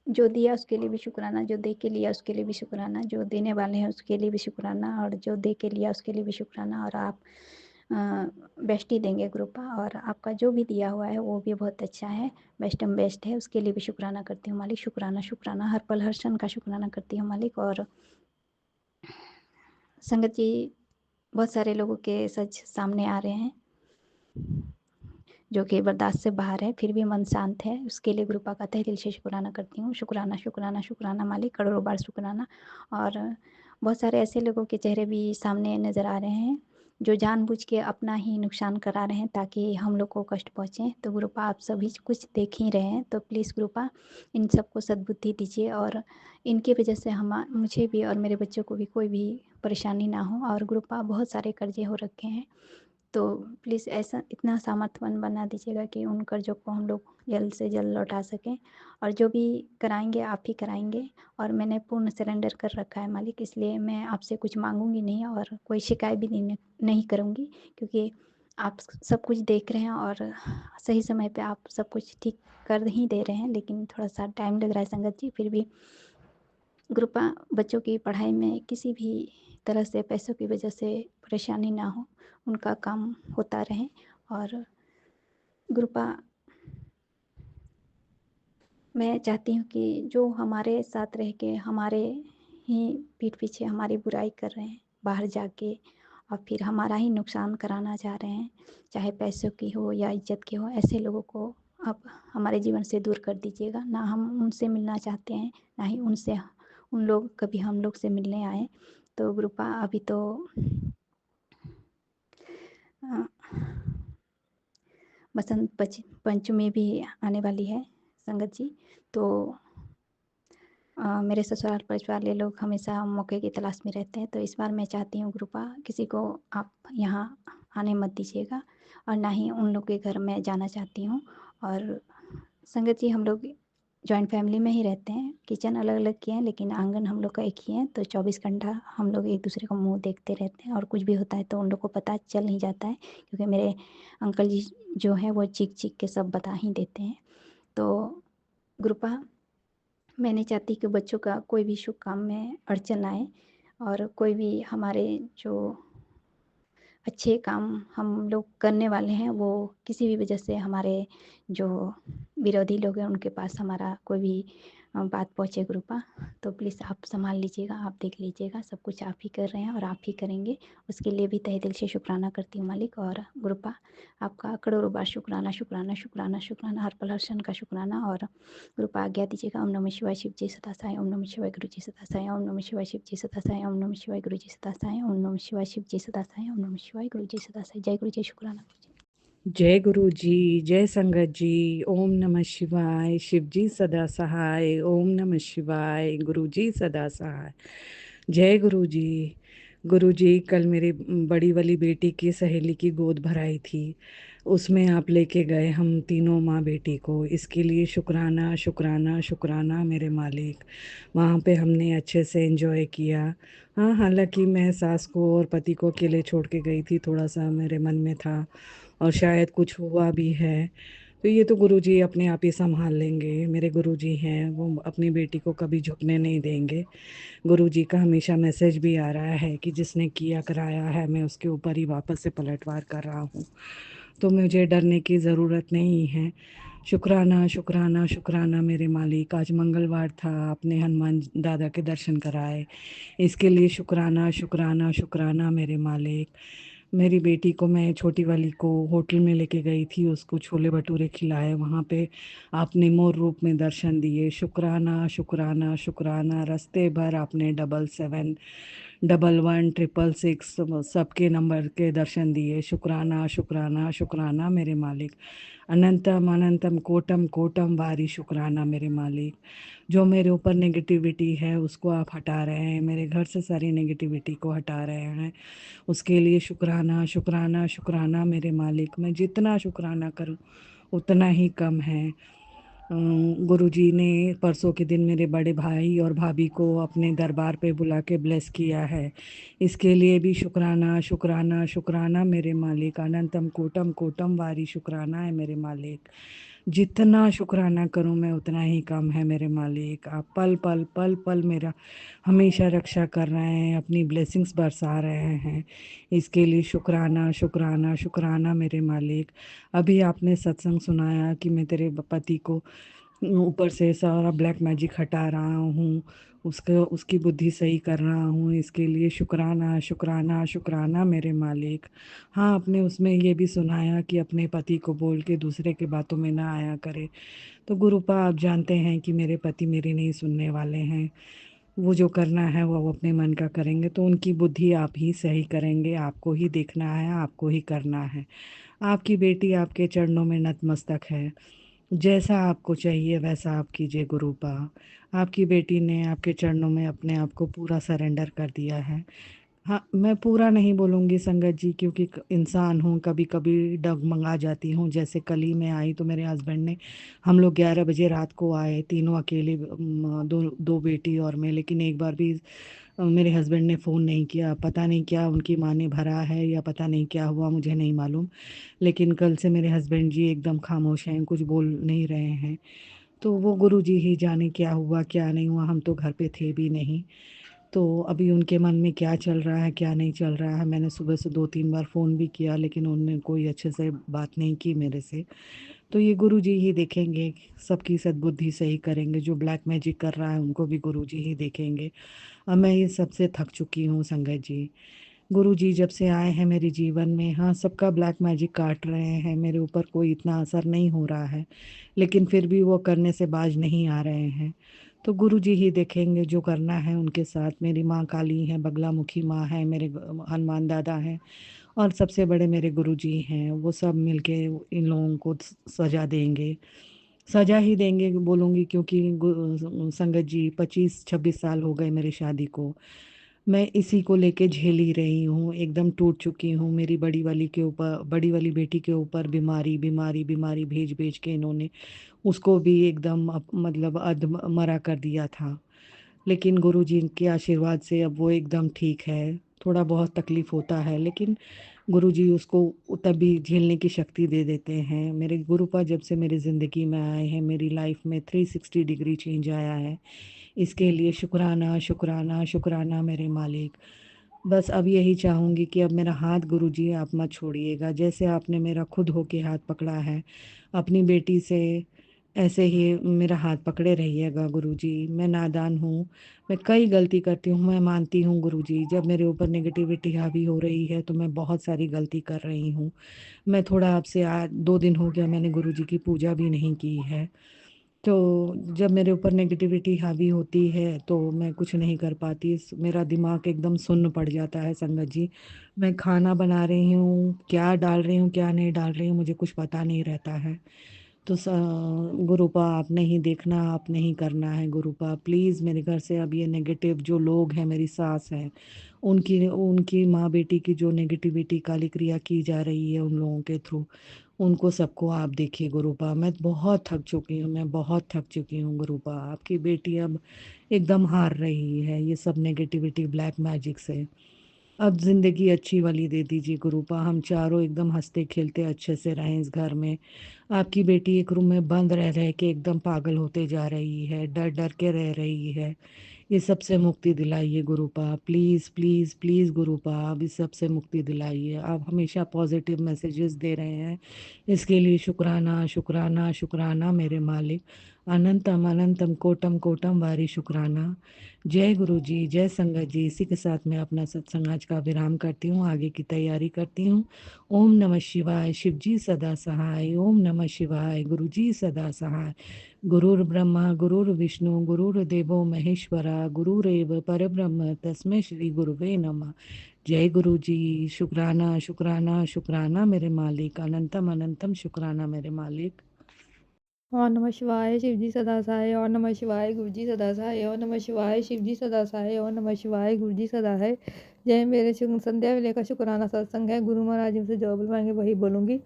जो दिया उसके लिए भी शुक्राना, जो दे के लिया उसके लिए भी शुक्राना, जो देने वाले हैं उसके लिए भी शुक्राना, और जो दे के लिया उसके लिए भी शुक्राना। और आप बेस्ट ही देंगे गुरुपा, और आपका जो भी दिया हुआ है वो भी बहुत अच्छा है, बेस्ट बेस्ट है, उसके लिए भी शुक्राना करती हूँ मालिक। शुक्राना शुक्राना, हर पल हर क्षण का शुक्राना करती हूँ मालिक। और संगत जी, बहुत सारे लोगों के सच सामने आ रहे हैं जो कि बर्दाश्त से बाहर है, फिर भी मन शांत है, उसके लिए गुरुपा का तहे दिल से शुक्राना करती हूँ। शुक्राना शुक्राना शुक्राना मालिक, करोड़ों बार शुक्राना। और बहुत सारे ऐसे लोगों के चेहरे भी सामने नज़र आ रहे हैं जो जानबूझ के अपना ही नुकसान करा रहे हैं ताकि हम लोग को कष्ट पहुँचे। तो गुरुपा आप सभी कुछ देख ही रहे हैं, तो प्लीज़ गुरुपा इन सबको सद्बुद्धि दीजिए और इनकी वजह से मुझे भी और मेरे बच्चों को भी कोई भी परेशानी ना हो। और गुरुपा बहुत सारे कर्जे हो रखे हैं, तो प्लीज़ ऐसा इतना सामर्थ्यवान बना दीजिएगा कि उन कर्ज़ों को हम लोग जल्द से जल्द लौटा सकें। और जो भी कराएंगे आप ही कराएंगे, और मैंने पूर्ण सरेंडर कर रखा है मालिक, इसलिए मैं आपसे कुछ मांगूंगी नहीं और कोई शिकायत भी नहीं करूँगी, क्योंकि आप सब कुछ देख रहे हैं और सही समय पे आप सब कुछ ठीक कर ही दे रहे हैं। लेकिन थोड़ा सा टाइम लग रहा है संगत जी, फिर भी ग्रुपा बच्चों की पढ़ाई में किसी भी तरह से पैसों की वजह से परेशानी ना हो, उनका काम होता रहे। और ग्रुपा मैं चाहती हूँ कि जो हमारे साथ रह के हमारे ही पीठ पीछे हमारी बुराई कर रहे हैं बाहर जाके, और फिर हमारा ही नुकसान कराना चाह रहे हैं, चाहे पैसों की हो या इज्जत की हो, ऐसे लोगों को आप हमारे जीवन से दूर कर दीजिएगा। ना हम उनसे मिलना चाहते हैं, ना ही उन लोग कभी हम लोग से मिलने आए। तो ग्रुपा अभी तो अ, बसंत पंचमी भी आने वाली है संगत जी। तो मेरे ससुराल परिवार वाले लोग हमेशा मौके की तलाश में रहते हैं, तो इस बार मैं चाहती हूँ ग्रुपा किसी को आप यहाँ आने मत दीजिएगा, और ना ही उन लोग के घर में जाना चाहती हूँ। और संगत जी, हम लोग जॉइंट फैमिली में ही रहते हैं, किचन अलग अलग किए हैं लेकिन आंगन हम लोग का एक ही है, तो 24 घंटा हम लोग एक दूसरे का मुंह देखते रहते हैं, और कुछ भी होता है तो उन लोग को पता चल नहीं जाता है, क्योंकि मेरे अंकल जी जो है वो चीख चीख के सब बता ही देते हैं। तो ग्रुपा मैं नहीं चाहती कि बच्चों का कोई भी शुभ काम में अड़चन आए, और कोई भी हमारे जो अच्छे काम हम लोग करने वाले हैं वो किसी भी वजह से हमारे जो विरोधी लोग हैं उनके पास हमारा कोई भी बात पहुँचे गुरुपा। तो प्लीज़ आप संभाल लीजिएगा, आप देख लीजिएगा, सब कुछ आप ही कर रहे हैं और आप ही करेंगे, उसके लिए भी तहे दिल से शुक्राना करती हूँ मालिक। और गुरुपा आपका करोड़ों बार शुक्राना, शुक्राना, शुक्राना, शुक्राना, हर पल हर क्षण का शुक्राना। और गुरुपा आज्ञा दीजिएगा। ओम नमः शिवाय, शिव जी सदा साई। ओम नमः शिवाय, गुरु जी सदा साई। ओम नमः शिवाय, शिव जी सदा साई। ओम नमः शिवाय, गुरु जी सदा साई। ओम नमः शिवाय, शिव जी सदा साई। ओम नमः शिवाय, गुरु जी सदा साई। जय गुरु जी, शुक्राना गुरु जी। जय गुरु जी, जय संगत जी। ओम नमः शिवाय, शिव जी सदा सहाय। ओम नमः शिवाय, गुरु जी सदा सहाय। जय गुरु जी। गुरु जी, कल मेरी बड़ी वाली बेटी की सहेली की गोद भराई थी, उसमें आप लेके गए हम तीनों माँ बेटी को। इसके लिए शुक्राना, शुक्राना, शुक्राना मेरे मालिक। वहाँ पे हमने अच्छे से एंजॉय किया। हाँ, हालांकि मैं सास को और पति को अकेले छोड़ के गई थी, थोड़ा सा मेरे मन में था और शायद कुछ हुआ भी है। तो ये तो गुरुजी अपने आप ही संभाल लेंगे। मेरे गुरुजी हैं, वो अपनी बेटी को कभी झुकने नहीं देंगे। गुरुजी का हमेशा मैसेज भी आ रहा है कि जिसने किया कराया है, मैं उसके ऊपर ही वापस से पलटवार कर रहा हूँ, तो मुझे डरने की ज़रूरत नहीं है। शुक्राना, शुक्राना, शुक्राना मेरे मालिक। आज मंगलवार था, आपने हनुमान दादा के दर्शन कराए, इसके लिए शुक्राना, शुक्राना, शुक्राना मेरे मालिक। मेरी बेटी को, मैं छोटी वाली को होटल में लेके गई थी, उसको छोले भटूरे खिलाए, वहाँ पे आपने मोर रूप में दर्शन दिए। शुक्राना, शुक्राना, शुक्राना। रास्ते भर आपने 77 11 666 सबके नंबर के दर्शन दिए। शुक्राना, शुक्राना, शुक्राना मेरे मालिक। अनंतम अनंतम कोटम कोटम वारी शुक्राना मेरे मालिक। जो मेरे ऊपर नेगेटिविटी है उसको आप हटा रहे हैं, मेरे घर से सारी नेगेटिविटी को हटा रहे हैं, उसके लिए शुक्राना, शुक्राना, शुक्राना मेरे मालिक। मैं जितना शुक्राना करूं उतना ही कम है। गुरुजी ने परसों के दिन मेरे बड़े भाई और भाभी को अपने दरबार पे बुला के ब्लेस किया है, इसके लिए भी शुक्राना, शुक्राना, शुक्राना मेरे मालिक। अनंतम कोटम कोटम वारी शुक्राना है मेरे मालिक। जितना शुक्राना करूं मैं उतना ही कम है मेरे मालिक। आप पल पल पल पल मेरा हमेशा रक्षा कर रहे हैं, अपनी ब्लेसिंग्स बरसा रहे हैं, इसके लिए शुक्राना, शुक्राना, शुक्राना मेरे मालिक। अभी आपने सत्संग सुनाया कि मैं तेरे पति को ऊपर से सारा ब्लैक मैजिक हटा रहा हूँ, उसका उसकी बुद्धि सही कर रहा हूँ, इसके लिए शुक्राना, शुक्राना, शुक्राना मेरे मालिक। हाँ, आपने उसमें ये भी सुनाया कि अपने पति को बोल के दूसरे के बातों में ना आया करे। तो गुरुपा, आप जानते हैं कि मेरे पति मेरी नहीं सुनने वाले हैं, वो जो करना है वो अपने मन का करेंगे, तो उनकी बुद्धि आप ही सही करेंगे, आपको ही देखना है, आपको ही करना है। आपकी बेटी आपके चरणों में नतमस्तक है, जैसा आपको चाहिए वैसा आप कीजिए गुरुपा। आपकी बेटी ने आपके चरणों में अपने आप को पूरा सरेंडर कर दिया है। हाँ, मैं पूरा नहीं बोलूँगी संगत जी, क्योंकि इंसान हूँ, कभी कभी डगमगा जाती हूँ। जैसे कल ही मैं आई तो मेरे हस्बैंड ने, हम लोग 11 बजे रात को आए, तीनों अकेले, दो दो बेटी और मैं, लेकिन एक बार भी मेरे हस्बैंड ने फ़ोन नहीं किया। पता नहीं क्या उनकी माँ ने भरा है या पता नहीं क्या हुआ, मुझे नहीं मालूम। लेकिन कल से मेरे हस्बैंड जी एकदम खामोश हैं, कुछ बोल नहीं रहे हैं। तो वो गुरु जी ही जाने क्या हुआ क्या नहीं हुआ, हम तो घर पे थे भी नहीं। तो अभी उनके मन में क्या चल रहा है क्या नहीं चल रहा है, मैंने सुबह से 2-3 बार फ़ोन भी किया, लेकिन उन्होंने कोई अच्छे से बात नहीं की मेरे से। तो ये गुरु जी ही देखेंगे, सबकी सद्बुद्धि सही करेंगे। जो ब्लैक मैजिक कर रहा है उनको भी गुरु जी ही देखेंगे। अब मैं ये सबसे थक चुकी हूँ संगत जी। गुरु जी जब से आए हैं मेरे जीवन में, हाँ, सबका ब्लैक मैजिक काट रहे हैं, मेरे ऊपर कोई इतना असर नहीं हो रहा है, लेकिन फिर भी वो करने से बाज नहीं आ रहे हैं। तो गुरु जी ही देखेंगे जो करना है उनके साथ। मेरी माँ काली है, बगलामुखी माँ है, मेरे हनुमान दादा हैं, और सबसे बड़े मेरे गुरु जी हैं, वो सब मिलके इन लोगों को सजा देंगे। सजा ही देंगे बोलूँगी, क्योंकि संगत जी 25-26 साल हो गए मेरी शादी को, मैं इसी को लेके झेल ही रही हूँ, एकदम टूट चुकी हूँ। मेरी बड़ी वाली के ऊपर, बड़ी वाली बेटी के ऊपर बीमारी बीमारी बीमारी भेज भेज के इन्होंने उसको भी एकदम मतलब अध मरा कर दिया था। लेकिन गुरुजी के आशीर्वाद से अब वो एकदम ठीक है। थोड़ा बहुत तकलीफ होता है, लेकिन गुरुजी उसको तभी झेलने की शक्ति दे देते हैं। मेरे गुरुपा जब से मेरी ज़िंदगी में आए हैं, मेरी लाइफ में 360 डिग्री चेंज आया है, इसके लिए शुक्राना, शुक्राना, शुक्राना मेरे मालिक। बस अब यही चाहूँगी कि अब मेरा हाथ गुरुजी आप मत छोड़िएगा, जैसे आपने मेरा खुद होके हाथ पकड़ा है अपनी बेटी से। ऐसे ही मेरा हाथ पकड़े रहिएगा गुरुजी। मैं नादान हूँ, मैं कई गलती करती हूँ, मैं मानती हूँ गुरुजी। जब मेरे ऊपर नेगेटिविटी हावी हो रही है तो मैं बहुत सारी गलती कर रही हूँ। मैं थोड़ा आपसे आज 2 दिन हो गया मैंने गुरुजी की पूजा भी नहीं की है। तो जब मेरे ऊपर नेगेटिविटी हावी होती है तो मैं कुछ नहीं कर पाती, मेरा दिमाग एकदम सुन्न पड़ जाता है संगत जी। मैं खाना बना रही हूँ, क्या डाल रही हूँ, क्या नहीं डाल रही हूँ, मुझे कुछ पता नहीं रहता है। तो गुरुपा आपने ही देखना, आपने ही करना है गुरुपा। प्लीज़ मेरे घर से अब ये नेगेटिव जो लोग हैं, मेरी सास है, उनकी उनकी माँ बेटी की जो नेगेटिविटी काली क्रिया की जा रही है उन लोगों के थ्रू, उनको सबको आप देखिए गुरुपा। मैं बहुत थक चुकी हूँ, मैं बहुत थक चुकी हूँ गुरुपा। आपकी बेटी अब एकदम हार रही है ये सब नेगेटिविटी ब्लैक मैजिक से। अब ज़िंदगी अच्छी वाली दे दीजिए गुरुपा, हम चारों एकदम हंसते खेलते अच्छे से रहें इस घर में। आपकी बेटी एक रूम में बंद रह रह के एकदम पागल होते जा रही है, डर डर के रह रही है। ये सब से मुक्ति दिलाइए गुरुपा, प्लीज़ प्लीज़ प्लीज़ गुरुपा, आप इस सब से मुक्ति दिलाइए। आप हमेशा पॉजिटिव मैसेजेस दे रहे हैं, इसके लिए शुक्राना शुक्राना शुक्राना मेरे मालिक। अनंतम अनंतम कोटम कोटम वारी शुक्राना। जय गुरु जी, जय संगत जी। इसी के साथ मैं अपना सत्संग आज का विराम करती हूँ, आगे की तैयारी करती हूँ। ओम नमः शिवाय, शिव जी सदा सहाय। ओम नमः शिवाय, गुरु जी सदा सहाय। गुरुर्ब्रह्मा गुरुर्विष्णु गुरुर्देवो महेश्वरा, गुरुरेव परब्रह्म तस्मै श्री गुरुवे नमः। जय गुरु जी। शुक्राना शुक्राना शुक्राना मेरे मालिक, अनंतम अनंतम शुक्राना मेरे मालिक। और नमः शिवाय शिव जी सदा सहाय। और नमः शिवाय गुरु जी सदा सहाय। और नमः शिवाय शिव जी सदा सहाय। और नमः शिवाय गुरु जी सदा है। जय मेरे संध्या वेले का शुक्राना सत्संग है। गुरु महाराज जी से जो बुलवाएंगे वही बोलूँगी।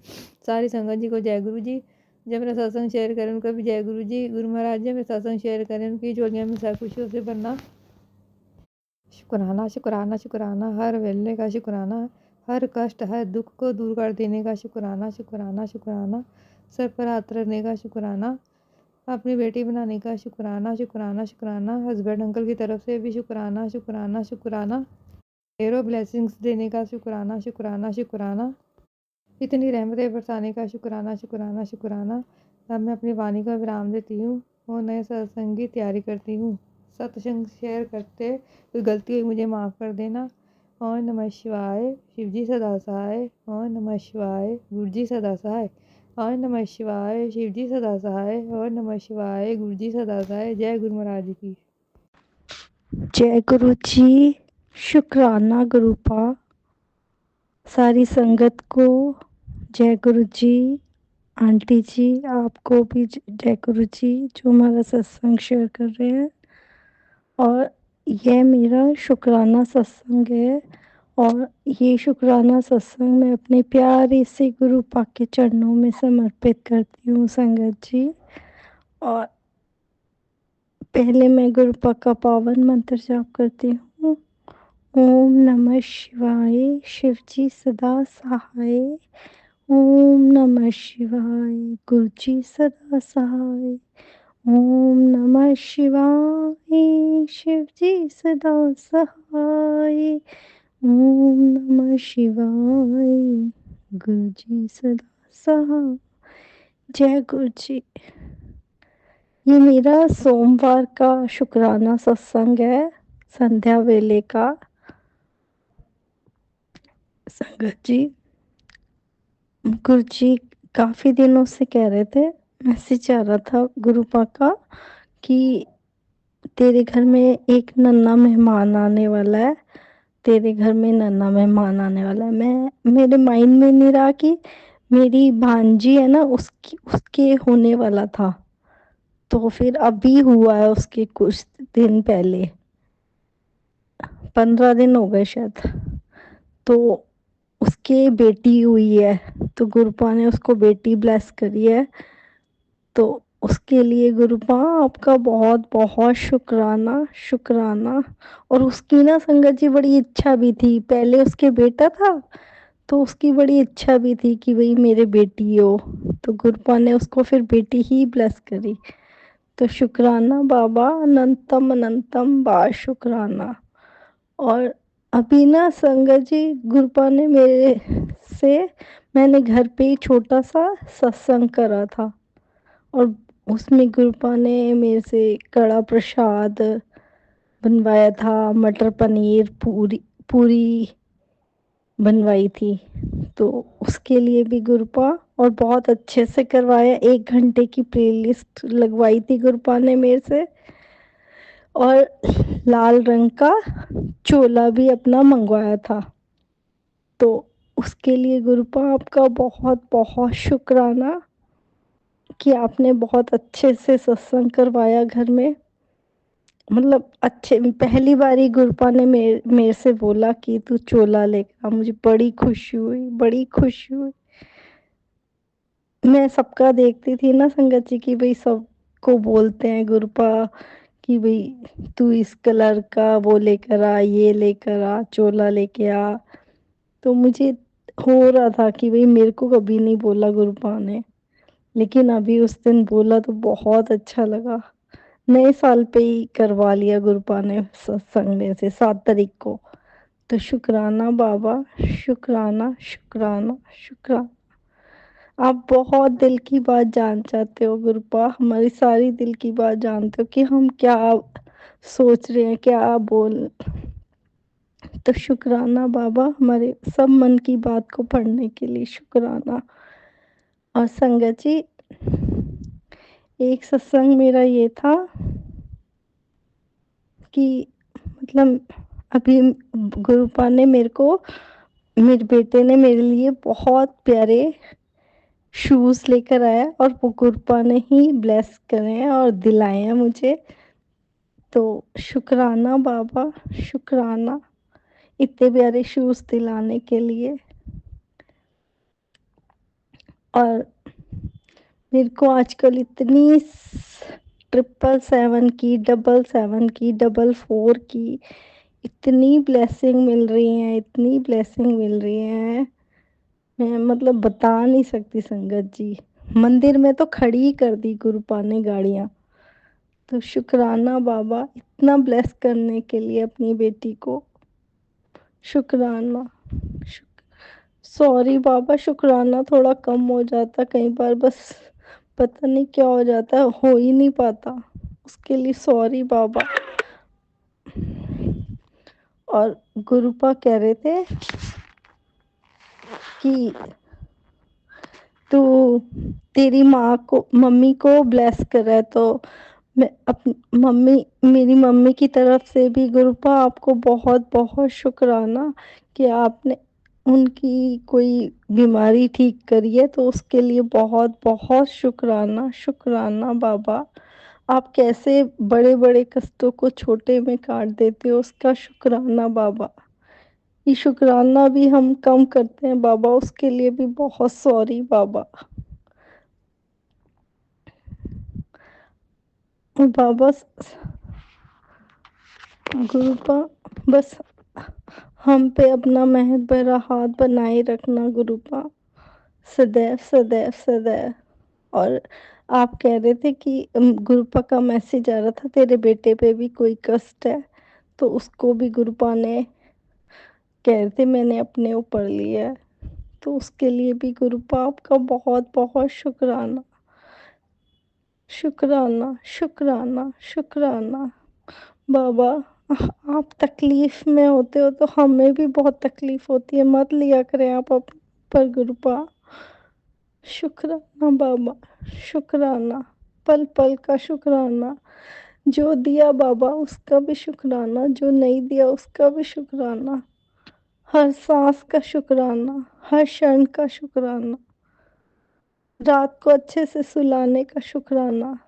सारी संगत जी को जय गुरु जी। जब मेरा सत्संग शेयर करें उनका भी जय गुरु जी। गुरु महाराज जी मेरा सत्संग शेयर करें, उनकी जोलियाँ में सब खुशियों से भरना। शुक्राना शुक्राना शुक्राना, हर वेले का शुक्राना, हर कष्ट हर दुख को दूर कर देने का शुक्राना शुक्राना शुक्राना, सर पर हाथ रखने का शुक्राना, अपनी बेटी बनाने का शुक्राना शुक्राना शुक्राना, हस्बैंड अंकल की तरफ से भी शुक्राना शुक्राना शुक्राना, ढेरों ब्लेसिंग्स देने का शुक्राना शुक्राना शुक्राना, इतनी रहमतें बरसाने का शुक्राना शुक्राना शुक्राना। अब मैं अपनी वाणी का विराम देती हूँ और नए सत्संग की तैयारी करती हूँ। सत्संग शेयर करते कोई गलती हुई मुझे माफ़ कर देना। और नमः शिवाय, शिव जी सदा सहाय। और नमः शिवाय, गुरु जी सदा सहाय। और नमः शिवाय, शिव जी सदा सहाय। और नमः शिवाय, गुरु जी सदा सहाय। जय गुरु महाराज की। जय गुरु जी। शुक्राना गुरुपा, सारी संगत को जय गुरु जी। आंटी जी आपको भी जय गुरु जी, जो हमारा सत्संग शेयर कर रहे हैं। और यह मेरा शुक्राना सत्संग है, और ये शुक्राना सत्संग मैं अपने प्यारे से गुरुपा के चरणों में समर्पित करती हूँ संगत जी। और पहले मैं गुरुपा का पावन मंत्र जाप करती हूँ। ओम नमः शिवाय, शिव जी सदा सहाय। ओम नमः शिवाय, गुरु जी सदा सहाय। ओम नमः शिवाय, शिव जी सदा सहाय। ओम नमः शिवाय, गुरु जी सदा सहाय। जय गुरु जी। ये मेरा सोमवार का शुक्राना सत्संग है, संध्या वेले का। संगत जी, गुरु जी काफ़ी दिनों से कह रहे थे, मैसेज आ रहा था गुरुपा का कि तेरे घर में एक नन्हा मेहमान आने वाला है, तेरे घर में नन्हा मेहमान आने वाला है। मेरे माइंड में नहीं रहा कि मेरी भांजी है ना, उसके होने वाला था। तो फिर अभी हुआ है, उसके कुछ दिन पहले, 15 दिन हो गए शायद। तो उसके बेटी हुई है, तो गुरुपा ने उसको बेटी ब्लेस करी है। तो उसके लिए गुरुपा आपका बहुत बहुत शुक्राना शुक्राना। और उसकी ना संगत जी बड़ी इच्छा भी थी, पहले उसके बेटा था तो उसकी बड़ी इच्छा भी थी कि भाई मेरे बेटी हो, तो गुरुपा ने उसको फिर बेटी ही ब्लेस करी। तो शुक्राना बाबा, अनंतम अनंतम बा शुक्राना। और अभी ना संगत जी गुरुपा ने मेरे से, मैंने घर पे ही छोटा सा सत्संग करा था, और उसमें गुरुपा ने मेरे से कड़ा प्रसाद बनवाया था, मटर पनीर, पूरी पूरी बनवाई थी। तो उसके लिए भी गुरुपा और बहुत अच्छे से करवाया। 1 घंटे की प्लेलिस्ट लगवाई थी गुरुपा ने मेरे से, और लाल रंग का चोला भी अपना मंगवाया था। तो उसके लिए गुरुपा आपका बहुत बहुत शुक्राना कि आपने बहुत अच्छे से सत्संग करवाया घर में। मतलब अच्छे, पहली बार ही गुरुपा ने मेरे से बोला कि तू चोला लेकर आ। मुझे बड़ी खुशी हुई, बड़ी खुशी हुई। मैं सबका देखती थी ना संगत जी की, भाई सबको बोलते हैं गुरुपा कि भाई तू इस कलर का वो लेकर आ, ये लेकर आ, चोला लेके आ। तो मुझे हो रहा था कि भाई मेरे को कभी नहीं बोला गुरुपा ने, लेकिन अभी उस दिन बोला तो बहुत अच्छा लगा। नए साल पे ही करवा लिया गुरुपा ने सत्संग में से 7 तारीख को। तो शुक्राना बाबा, शुक्राना शुक्राना शुक्राना। आप बहुत दिल की बात जान चाहते हो गुरुपा, हमारी सारी दिल की बात जानते हो कि हम क्या सोच रहे हैं, क्या बोल। तो शुक्राना बाबा, हमारे सब मन की बात को पढ़ने के लिए शुक्राना। और संगत जी, एक सत्संग मेरा ये था कि मतलब अभी गुरुपा ने मेरे को, मेरे बेटे ने मेरे लिए बहुत प्यारे शूज़ लेकर आया, और वो गुरुपा ने ही ब्लेस करे हैं और दिलाए हैं मुझे। तो शुक्राना बाबा, शुक्राना इतने प्यारे शूज़ दिलाने के लिए। और मेरे को आजकल इतनी 777 की, 777 की, 444 की इतनी ब्लेसिंग मिल रही हैं, इतनी ब्लेसिंग मिल रही हैं, मैं मतलब बता नहीं सकती संगत जी। मंदिर में तो खड़ी ही कर दी गुरुपा ने गाड़ियाँ। तो शुक्राना बाबा, इतना ब्लेस करने के लिए अपनी बेटी को। शुक्राना। सॉरी बाबा, शुक्राना थोड़ा कम हो जाता कई बार, बस पता नहीं क्या हो जाता है, हो ही नहीं पाता। उसके लिए सॉरी बाबा। और गुरुपा कह रहे थे कि तू तेरी माँ को, मम्मी को ब्लेस कर रहा है। तो मैं मम्मी, मेरी मम्मी की तरफ से भी गुरुपा आपको बहुत बहुत शुक्राना कि आपने उनकी कोई बीमारी ठीक करी है। तो उसके लिए बहुत बहुत शुक्राना, शुक्राना बाबा। आप कैसे बड़े बड़े कष्टों को छोटे में काट देते हो, उसका शुक्राना बाबा। ये शुक्राना भी हम कम करते हैं बाबा, उसके लिए भी बहुत सॉरी बाबा। बाबा गुरुपा, बस हम पे अपना मेहर भरा हाथ बनाए रखना गुरुपा, सदैव सदैव सदैव। और आप कह रहे थे कि गुरुपा का मैसेज आ रहा था तेरे बेटे पे भी कोई कष्ट है, तो उसको भी गुरुपा ने कह रहे थे मैंने अपने ऊपर लिया है। तो उसके लिए भी गुरुपा आपका बहुत बहुत शुक्राना, शुक्राना शुक्राना शुक्राना बाबा। आप तकलीफ में होते हो तो हमें भी बहुत तकलीफ होती है, मत लिया करें आप पर गुरुपा। शुक्राना बाबा, शुक्राना, पल पल का शुक्राना। जो दिया बाबा उसका भी शुक्राना, जो नहीं दिया उसका भी शुक्राना। हर सांस का शुक्राना, हर क्षण का शुक्राना। रात को अच्छे से सुलाने का शुक्राना,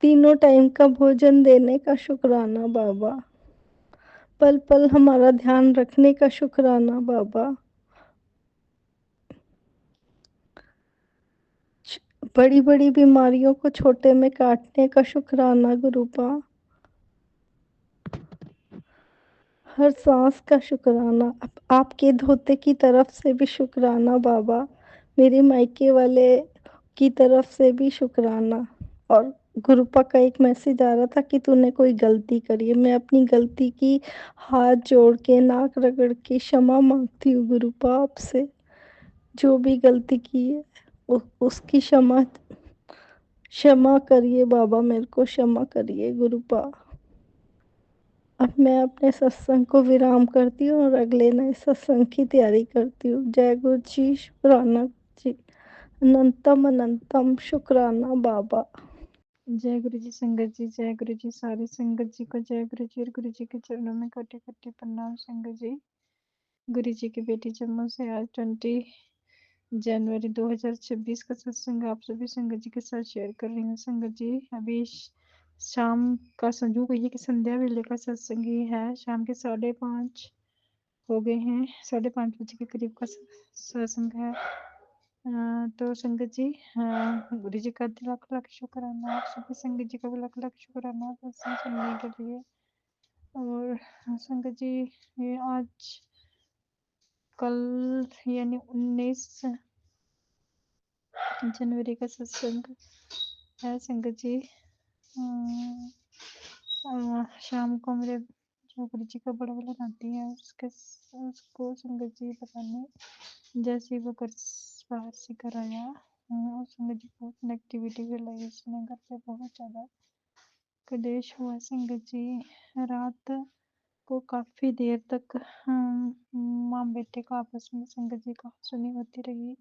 तीनों टाइम का भोजन देने का शुक्राना बाबा। पल पल हमारा ध्यान रखने का शुक्राना बाबा। बड़ी बड़ी बीमारियों को छोटे में काटने का शुक्राना गुरुपा। हर सांस का शुक्राना, आपके धोते की तरफ से भी शुक्राना बाबा। मेरे मायके वाले की तरफ से भी शुक्राना। और गुरुपा का एक मैसेज आ रहा था कि तूने कोई गलती करी है। मैं अपनी गलती की हाथ जोड़ के, नाक रगड़ के क्षमा मांगती हूँ गुरुपा आपसे। जो भी गलती की है उसकी क्षमा क्षमा करिए बाबा, मेरे को क्षमा करिए गुरुपा। अब मैं अपने सत्संग को विराम करती हूँ और अगले नए सत्संग की तैयारी करती हूँ। जय गुरु जी, शुक्राना जी, अनंतम अनंतम शुक्राना बाबा। जय गुरु जी संगत जी, जय गुरु जी सारी संगत जी को जय गुरु जी। और गुरु जी के चरणों में कोटि कोटि प्रणाम संगत जी। गुरु जी की बेटी जम्मू से आज 20 जनवरी 2026 का सत्संग आप सभी संगत जी के साथ शेयर कर रही हूँ संगत जी। अभी शाम का संजू कहिए कि संध्या वेले का सत्संग ही है। शाम के 5:30 हो गए हैं, 5:30 बजे के करीब का सत्संग है। तो संगत जी, गुरु जी का लाख लाख शुक्राना, आप सभी संगत जी का भी लाख लाख शुक्राना सत्संग सुनने के लिए। और संगत जी, ये आज कल यानी 19 जनवरी का सत्संग है संगत जी। शाम को मेरे जो गुरु जी का बड़ा वाला नाती है उसको संगत जी पता नहीं जैसे वो घर बाहर से घर आया, संगत जी बहुत नेगेटिविटी फैलाई उसने घर पे, बहुत ज़्यादा कलेश हुआ संगत जी। रात को काफ़ी देर तक माँ बेटे का आपस में संगत जी का सुनी होती रही।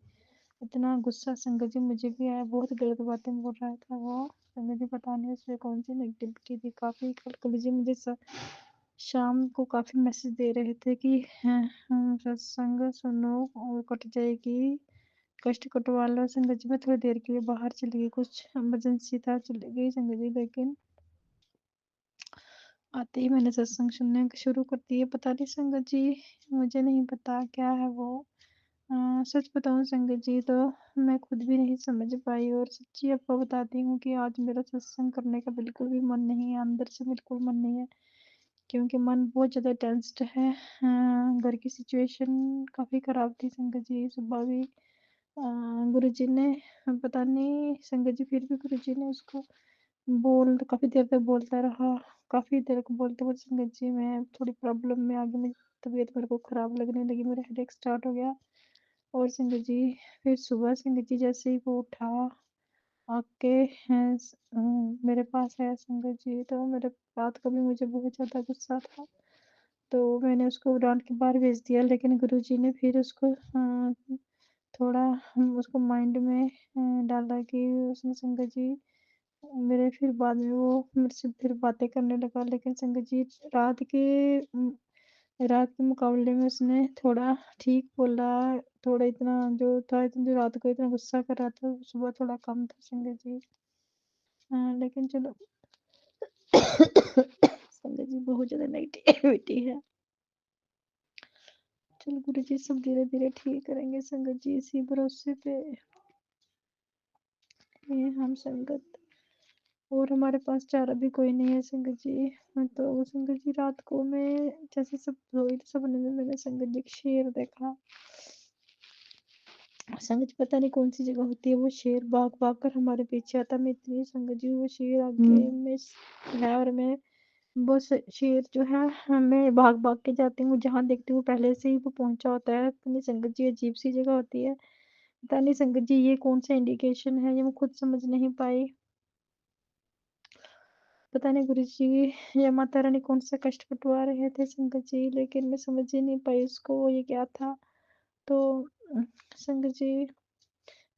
इतना गुस्सा संगत जी मुझे भी आया, बहुत गलत बातें बोल रहा था वो संगत जी, पता नहीं उसमें कौन सी नेगेटिविटी थी। काफ़ी कल जी मुझे शाम को काफ़ी मैसेज दे रहे थे कि सत्संग सुनो और कट जाएगी, कष्ट कटवा लो। संगत जी मैं थोड़ी देर के लिए बाहर चली गई, कुछ इमरजेंसी था, चली गई संगत जी। लेकिन आते ही मैंने सत्संग सुनने शुरू कर दिए। पता नहीं संगत जी, मुझे नहीं पता क्या है वो। सच बताऊं संगत जी तो मैं खुद भी नहीं समझ पाई। और सच्ची आपको बताती हूँ कि आज मेरा सत्संग करने का बिल्कुल भी मन नहीं है, अंदर से बिल्कुल मन नहीं है, क्योंकि मन बहुत ज़्यादा टेंस्ड है। घर की सिचुएशन काफ़ी ख़राब थी संगत जी। सुबह भी गुरु जी ने पता नहीं संगत जी, फिर भी गुरु जी ने उसको काफ़ी देर तक बोलता रहा, काफ़ी देर को बोलते बोलते संगत जी मैं थोड़ी प्रॉब्लम में आ गई, मेरी तबीयत मेरे को ख़राब लगने लगी, मेरा हेडेक स्टार्ट हो गया। और संगत जी फिर सुबह संगत जी जैसे ही वो उठा आके मेरे पास आया संगत जी, तो मेरे बात का भी मुझे बहुत ज़्यादा गुस्सा था, तो मैंने उसको डांट के बाहर भेज दिया। लेकिन गुरु जी ने फिर उसको थोड़ा उसको माइंड में डाला कि उसने संगत जी मेरे फिर बाद में वो मेरे से फिर बातें करने लगा। लेकिन संगत जी रात के मुकाबले में उसने थोड़ा ठीक बोला, थोड़ा इतना जो था, इतना जो रात को इतना गुस्सा कर रहा था सुबह थोड़ा कम था संगत जी। लेकिन चलो संगत जी बहुत ज़्यादा नेगेटिविटी है। चलो गुरु जी सब धीरे धीरे ठीक करेंगे संगत जी, इसी भरोसे पे ये हम संगत। और हमारे पास चारा भी कोई नहीं है संगत जी। तो संगत जी रात को मैं जैसे सब सोई तो सपने में मैंने संगत जी शेर देखा। संगत जी पता नहीं कौन सी जगह होती है, वो शेर भाग भाग कर हमारे पीछे आता। मैं इतनी संगत जी वो शेर आगे में है और मैं वो शेर जो है मैं भाग भाग के जाती हूँ, जहाँ देखती हूँ पहले से ही वो पहुंचा होता है। अपनी संगत जी अजीब सी जगह होती है, पता नहीं संगत जी ये कौन सा इंडिकेशन है, ये मैं खुद समझ नहीं पाई। पता नहीं गुरु जी या माता रानी कौन सा कष्ट कटवा रहे थे संगत जी, लेकिन मैं समझ ही नहीं पाई उसको ये क्या था। तो संगत जी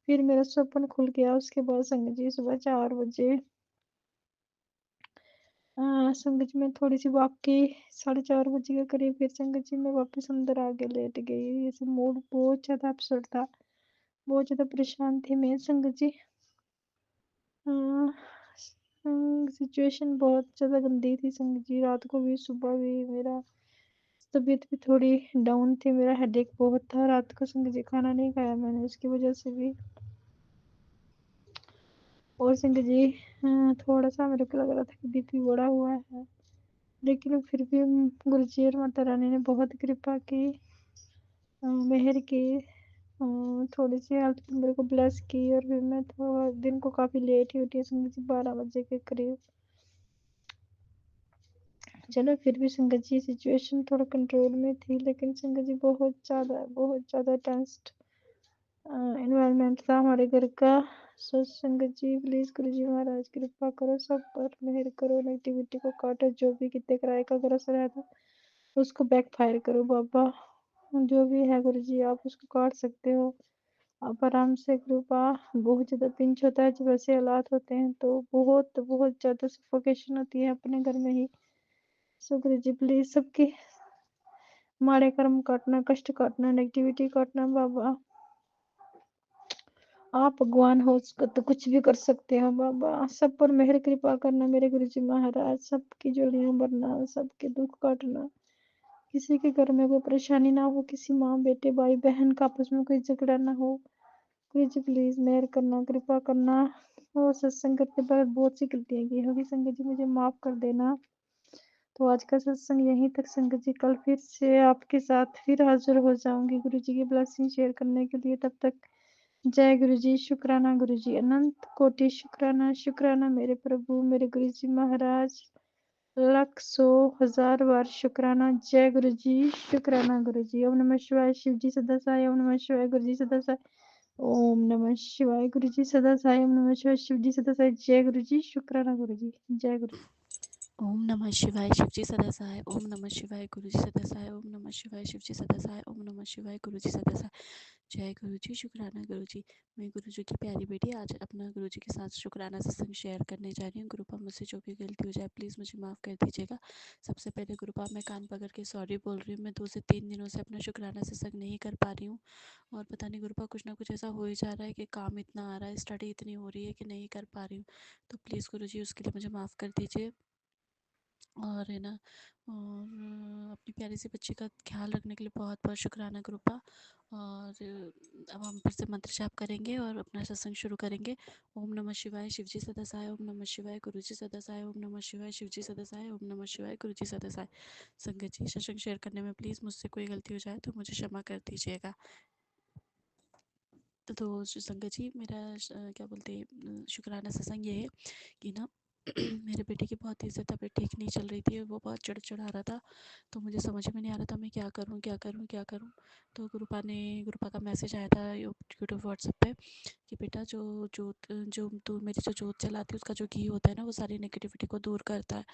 फिर मेरा सपन खुल गया। उसके बाद संगत जी सुबह 4 बजे संगत जी मैं थोड़ी सी वॉक की, 4:30 बजे के करीब फिर संगत जी मैं वापस अंदर आके लेट गई। ऐसे मूड बहुत ज़्यादा अपसेट था, बहुत ज़्यादा परेशान थी मैं संगत जी। सिचुएशन बहुत ज़्यादा गंदी थी संगत जी। रात को भी सुबह भी मेरा तबीयत भी थोड़ी डाउन थी, मेरा हेडेक बहुत था। रात को संगत जी खाना नहीं खाया मैंने उसकी वजह से भी। और संगत जी थोड़ा सा मेरे को लग रहा था कि बीपी बढ़ा हुआ है, लेकिन फिर भी गुरु जी और माता रानी ने बहुत कृपा की, मेहर की, थोड़ी सी हेल्थ मेरे को ब्लेस की। और फिर मैं थोड़ा दिन को काफ़ी लेट ही उठी संगत जी, 12 बजे के करीब। चलो फिर भी संगत जी सिचुएशन थोड़ा कंट्रोल में थी, लेकिन संगत जी बहुत ज़्यादा टेंस्ड एनवायरनमेंट था हमारे घर का। सत्संगत जी प्लीज गुरु जी महाराज कृपा करो, सब पर मेहर करो, नेगेटिविटी को काटो, जो भी कितने किराए का ग्रस रहा था उसको बैकफायर करो बाबा, जो भी है गुरु जी आप उसको काट सकते हो आप आराम से। कृपा बहुत ज्यादा पिंच होता है जब ऐसे हालात होते हैं तो बहुत बहुत ज्यादा सफोकेशन होती है अपने घर में ही। सो गुरु जी प्लीज सबके माड़े कर्म काटना, कष्ट काटना, नेगेटिविटी काटना बाबा, आप भगवान हो तो कुछ भी कर सकते हो बाबा, सब पर मेहर कृपा करना मेरे गुरुजी महाराज, सबकी जोड़ियां भरना, सबके दुख काटना, किसी के घर में कोई परेशानी ना हो, किसी माँ बेटे भाई बहन का आपस में कोई झगड़ा ना हो। गुरुजी प्लीज मेहर करना, कृपा करना। और सत्संग करते वक्त बहुत सी गलतियां की होगी संगत जी, मुझे माफ कर देना। तो आज का सत्संग यहीं तक संगत जी, कल फिर से आपके साथ फिर हाजिर हो जाऊंगी गुरु जी की ब्लेसिंग शेयर करने के लिए। तब तक जय गुरु जी, शुक्राना गुरु जी, अनंत कोटि शुक्राना, शुक्राना मेरे प्रभु मेरे गुरु जी महाराज, लाख सौ हजार बार शुक्राना। जय गुरु जी, शुक्राना गुरु जी। ओम नमः शिवाय, शिव जी सदा साई, ओम नमः शिवाय, गुरु जी सदा साई, ओम नमः शिवाय, गुरु जी सदा साई, ओम नमः शिवाय, शिव जी सदा साई। जय गुरु जी, शुक्राना गुरु जी, जय गुरु। ओम नमः शिवाय शिवजी सदा सहाय, ओम नमः शिवाय गुरुजी सदा सहाय, ओम नमः शिवाय शिवजी सदा सहाय, ओम नमः शिवाय गुरुजी सदा सहाय। जय गुरुजी, शुक्राना गुरुजी। मैं गुरुजी की प्यारी बेटी आज अपना गुरुजी के साथ शुक्राना सत्संग शेयर करने जा रही हूँ। गुरुपा मुझसे जो भी गलती हो जाए प्लीज़ मुझे माफ़ कर दीजिएगा। सबसे पहले गुरुपा मैं कान पकड़ के सॉरी बोल रही हूँ। मैं 2 से 3 दिनों से अपना शुक्राना सत्संग नहीं कर पा रही हूँ और पता नहीं गुरुपा कुछ ना कुछ ऐसा हो ही जा रहा है कि काम इतना आ रहा है, स्टडी इतनी हो रही है कि नहीं कर पा रही हूँ। तो प्लीज़ गुरुजी उसके लिए मुझे माफ़ कर दीजिए। और है ना, और अपनी प्यारी सी बच्ची का ख्याल रखने के लिए बहुत बहुत शुक्राना कृपा। और अब हम फिर से मंत्र जाप करेंगे और अपना सत्संग शुरू करेंगे। ओम नमः शिवाय शिवजी सदा सहाय, ओम नमः शिवाय गुरुजी सदा सहाय, ओम नमः शिवाय शिवजी सदा सहाय, ओम नमः शिवाय गुरुजी सदा सहाय। संगत जी सत्संग शेयर करने में प्लीज़ मुझसे कोई गलती हो जाए तो मुझे क्षमा कर दीजिएगा। तो संगत जी मेरा क्या बोलते हैं शुक्राना सत्संग ये है कि ना मेरे बेटे की बहुत तेज़ से तबीयत ठीक नहीं चल रही थी, वो बहुत चिड़चिड़ा रहा था। तो मुझे समझ में नहीं आ रहा था मैं क्या करूँ क्या करूँ क्या करूँ। तो गुरुपा का मैसेज आया था यूट्यूब व्हाट्सएप पे कि बेटा जो तू मेरी जो जोत जलाती है उसका जो घी होता है ना वो सारी नेगेटिविटी को दूर करता है।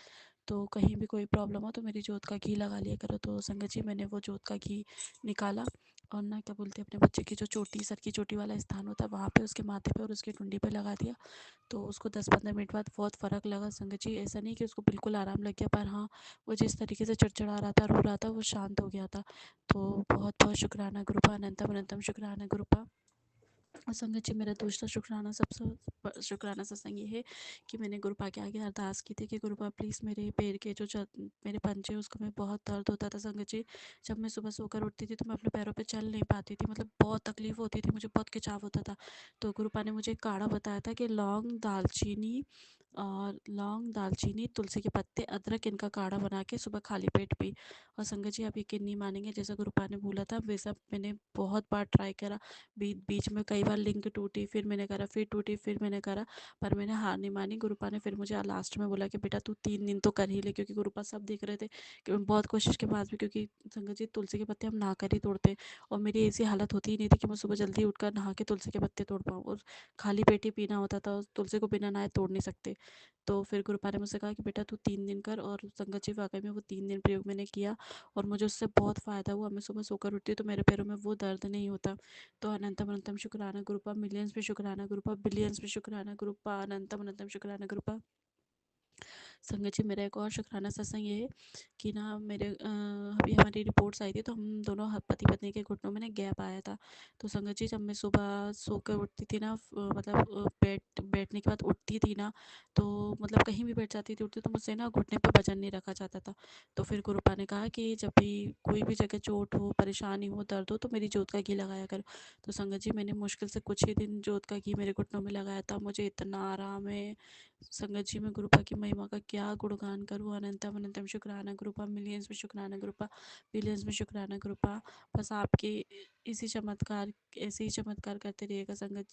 तो कहीं भी कोई प्रॉब्लम हो तो मेरी जोत का घी लगा लिया करो। तो संगत जी मैंने वो जोत का घी निकाला और ना क्या बोलते हैं अपने बच्चे की जो चोटी, सर की चोटी वाला स्थान होता है वहाँ पे, उसके माथे पे और उसकी टुंडी पे लगा दिया। तो उसको 10-15 मिनट बाद बहुत फ़र्क लगा संगत जी। ऐसा नहीं कि उसको बिल्कुल आराम लग गया, पर हाँ वो जिस तरीके से चिड़चिड़ा रहा था, रो रहा था, वो शांत हो गया था। तो बहुत बहुत शुक्राना गुरुपा, अनंतम अनंतम शुक्राना गुरुपा। और संगत जी मेरा दूसरा शुक्राना सबसे शुक्राना सत्संग ये है कि मैंने गुरुपा के आगे अरदास की थी कि गुरुपा प्लीज़ मेरे पैर के जो मेरे पंजे उसको में बहुत दर्द होता था संगत जी। जब मैं सुबह सोकर उठती थी तो मैं अपने पैरों पे चल नहीं पाती थी, मतलब बहुत तकलीफ़ होती थी, मुझे बहुत खिंचाव होता था। तो गुरुपा ने मुझे एक काढ़ा बताया था कि लौंग दालचीनी तुलसी के पत्ते अदरक इनका काढ़ा बना के सुबह खाली पेट पी। और संगत जी आप यकीन नहीं मानेंगे, जैसा गुरुपा ने बोला था वैसा मैंने बहुत बार ट्राई करा। बीच में कई बार लिंक टूटी, फिर मैंने करा, फिर टूटी, फिर मैंने करा, पर मैंने हार नहीं मानी। गुरुपा ने फिर मुझे लास्ट में बोला कि बेटा तू 3 दिन तो कर ही ले, क्योंकि गुरुपा सब देख रहे थे कि मैं बहुत कोशिश के बाद भी, क्योंकि संगत जी तुलसी के पत्ते हम नहा कर ही तोड़ते हैं और मेरी ऐसी हालत होती ही नहीं थी कि मैं सुबह जल्दी उठकर नहा के तुलसी के पत्ते तोड़ पाऊँ, और खाली पेट ही पीना होता था, तुलसी को बिना नहाए तोड़ नहीं सकते। तो फिर गुरुपा ने मुझसे कहा कि बेटा तू 3 दिन कर, और संगत जी वाकई में वो 3 दिन प्रयोग मैंने किया और मुझे उससे बहुत फ़ायदा हुआ। मैं सुबह सोकर उठती हूँ तो मेरे पैरों में वो दर्द नहीं होता। तो अनंतम अनंतम शुक्राना ग्रुपा, मिलियंस पे शुक्राना ग्रुपा, बिलियंस पे शुक्राना ग्रुपा, अनंतम अनंतम शुक्राना ग्रुपा। संगत जी मेरा एक और शुक्राना सत्संग ये है कि ना मेरे अभी हमारी रिपोर्ट्स आई थी तो हम दोनों पति पत्नी के घुटनों में ना गैप आया था। तो संगत जी जब मैं सुबह सोकर उठती थी ना, मतलब बैठने के बाद उठती थी ना, तो मतलब कहीं भी बैठ जाती थी उठती तो मुझसे ना घुटने पर वजन नहीं रखा जाता था। तो फिर गुरुपा ने कहा कि जब भी कोई भी जगह चोट हो, परेशानी हो, दर्द हो तो मेरी जोत का घी लगाया करो। तो संगत जी मैंने मुश्किल से कुछ ही दिन जोत का घी मेरे घुटनों में लगाया था, मुझे इतना आराम है। संगत जी मैं गुरुपा की महिमा का क्या गुणगान करूँ। अनंतम अनंतम शुक्राना गुरुपा, मिलियंस में शुक्राना गुरुपा, बिलियंस में शुक्राना गुरुपा। बस आपके इसी चमत्कार ऐसे ही चमत्कार करते रहिएगा संगत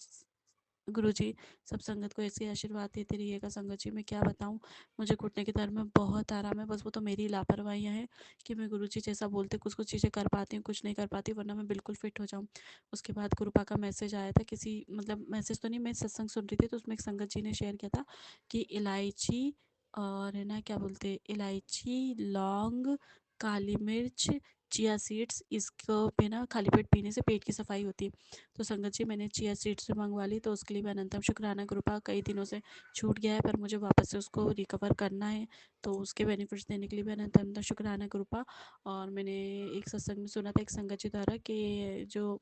गुरुजी सब संगत को ऐसे आशीर्वाद देते रहिएगा। संगत जी मैं क्या बताऊँ, मुझे घुटने के दर्द में बहुत आराम है, बस वो तो मेरी लापरवाहियाँ हैं कि मैं गुरुजी जैसा बोलते कुछ-कुछ चीज़ें कर पाती हूँ, कुछ नहीं कर पाती, वरना मैं बिल्कुल फिट हो जाऊँ। उसके बाद गुरुपा का मैसेज आया था, किसी मतलब मैसेज तो नहीं, मैं सत्संग सुन रही थी तो उसमें एक संगत जी ने शेयर किया था कि इलायची और है ना क्या बोलते हैं, इलायची, लौंग, काली मिर्च, चिया सीड्स, इसको भी ना खाली पेट पीने से पेट की सफाई होती है। तो संगत जी मैंने चिया सीड्स भी मंगवा ली, तो उसके लिए भी अनंतम शुक्राना कृपा, कई दिनों से छूट गया है पर मुझे वापस से उसको रिकवर करना है, तो उसके बेनिफिट्स देने के लिए भी अनंतम शुक्राना कृपा। और मैंने एक सत्संग में सुना था एक संगत जी द्वारा कि जो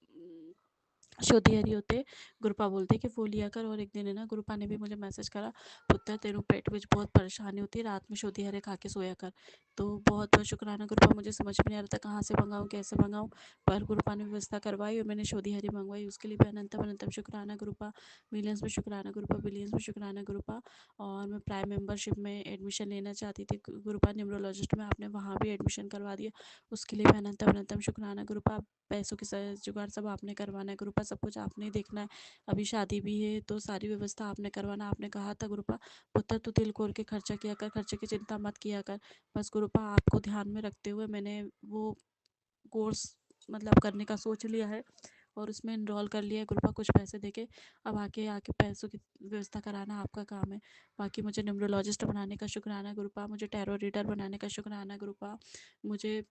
शोधी हरी होते गुरुपा बोलते कि वो लिया कर, और एक दिन है ना गुरुपा ने भी मुझे मैसेज करा, पुत्र तेरे पेट में बहुत परेशानी होती है, रात में शोधी हरे खा के सोया कर। तो बहुत बहुत शुक्राना गुरुपा, मुझे समझ में नहीं आ रहा था कहाँ से मंगाऊँ कैसे मंगाऊँ, पर गुरुपा ने व्यवस्था करवाई और मैंने शोधी हरी मंगवाई, उसके लिए भी अनंतम अनंतम शुक्राना गुरुपा। मिलियंस में शुक्राना गुरुपा, बिलियंस में शुक्राना गुरुपा। और मैं प्राइम मेंबरशिप में एडमिशन लेना चाहती थी गुरुपा, न्यूरोलॉजिस्ट में आपने वहाँ भी एडमिशन करवा दिया, उसके लिए भी अनंतम अनंतम शुक्राना गुरुपा। पैसों की जुगाड़ सब आपने करवाना है गुरुपा, सब कुछ आपने ही देखना है, अभी शादी भी है तो सारी व्यवस्था आपने करवाना। आपने कहा था गुरुपा, पुत्र तू दिल खोल के खर्चा किया कर, खर्चे की चिंता मत किया कर। बस गुरुपा आपको ध्यान में रखते हुए मैंने वो कोर्स मतलब करने का सोच लिया है और उसमें इनरोल कर लिया है गुरुपा, कुछ पैसे देके। अब आके आके पैसों की व्यवस्था कराना आपका काम है। बाकी मुझे न्यूमरोलॉजिस्ट बनाने का शुक्राना गुरुपा, मुझे टैरो रीडर बनाने का शुक्राना गुरुपा, मुझे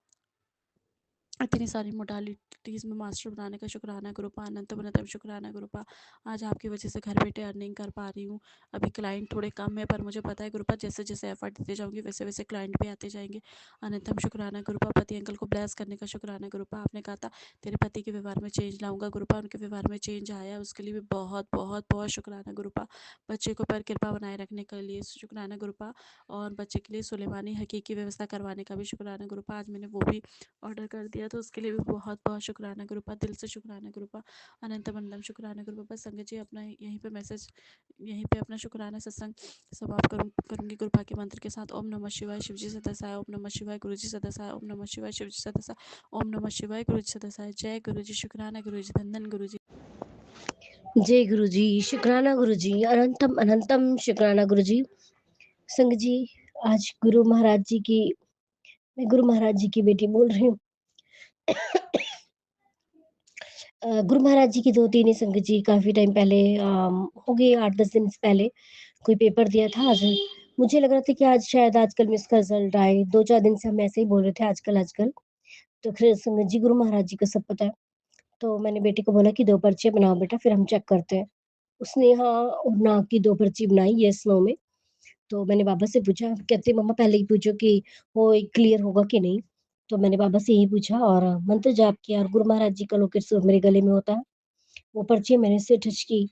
इतनी सारी मोडालिटीज़ में मास्टर बनाने का शुक्राना गुरुपा, अनंतम अनंतम शुक्राना गुरुपा। आज आपकी वजह से घर बैठे अर्निंग कर पा रही हूँ। अभी क्लाइंट थोड़े कम है पर मुझे पता है गुरुपा, जैसे जैसे एफर्ट देते जाऊँगी वैसे वैसे क्लाइंट भी आते जाएंगे। अनंतम शुक्राना गुरुपा। पति अंकल को ब्लेस करने का शुक्राना गुरुपा, आपने कहा था तेरे पति के व्यवहार में चेंज लाऊंगा गुरुपा, उनके व्यवहार में चेंज आया, उसके लिए भी बहुत बहुत बहुत शुक्राना गुरुपा। बच्चे को पर कृपा बनाए रखने के लिए शुक्राना गुरुपा, और बच्चे के लिए सुलेमानी हकीकी व्यवस्था करवाने का भी शुक्राना गुरुपा। आज मैंने वो भी ऑर्डर कर दिया, तो उसके लिए भी बहुत बहुत शुक्राना गुरुपा, दिल से शुक्राना गुरुपा, अनंतम अनंतम शुक्राना गुरुपा। बस संगत जी अपना यहीं पे मैसेज, यहीं पे अपना शुक्राना सत्संग समाप्त करूँगी गुरुपा के मंत्र के साथ। ओम नमः शिवाय, शिवजी सदसाय, ओम नमः शिवाय, गुरुजी सदसाय, ओम नमः शिवाय, शिवजी सदसाय, ओम नमः शिवाय, गुरुजी सदसाय। जय गुरुजी, शुक्राना गुरुजी, धन्यवाद गुरुजी। जय गुरु जी, शुक्राना गुरु जी, अनंतम अनंतम शुक्राना गुरु जी। संग जी, आज गुरु महाराज जी की, मैं गुरु महाराज जी की बेटी बोल रही हूँ। गुरु महाराज जी की 2-3 ही संगत जी, काफ़ी टाइम पहले हो गए 8-10 दिन से पहले कोई पेपर दिया था। आज मुझे लग रहा था कि आज शायद आजकल में इसका रिजल्ट आए। 2-4 दिन से हम ऐसे ही बोल रहे थे आजकल आजकल। तो फिर संगत जी गुरु महाराज जी को सब पता है। तो मैंने बेटी को बोला कि 2 पर्चियाँ बनाओ बेटा, फिर हम चेक करते हैं। उसने हाँ और ना की 2 पर्ची बनाई, येस नो में। तो मैंने बाबा से पूछा, कहते मम्मा पहले ही पूछो कि वो क्लियर होगा कि नहीं। तो मैंने बाबा से यही पूछा और मंत्र जाप किया और गुरु महाराज जी का लोकेट स्वरूप मेरे गले में होता है। वो पर्ची मैंने उससे टच की,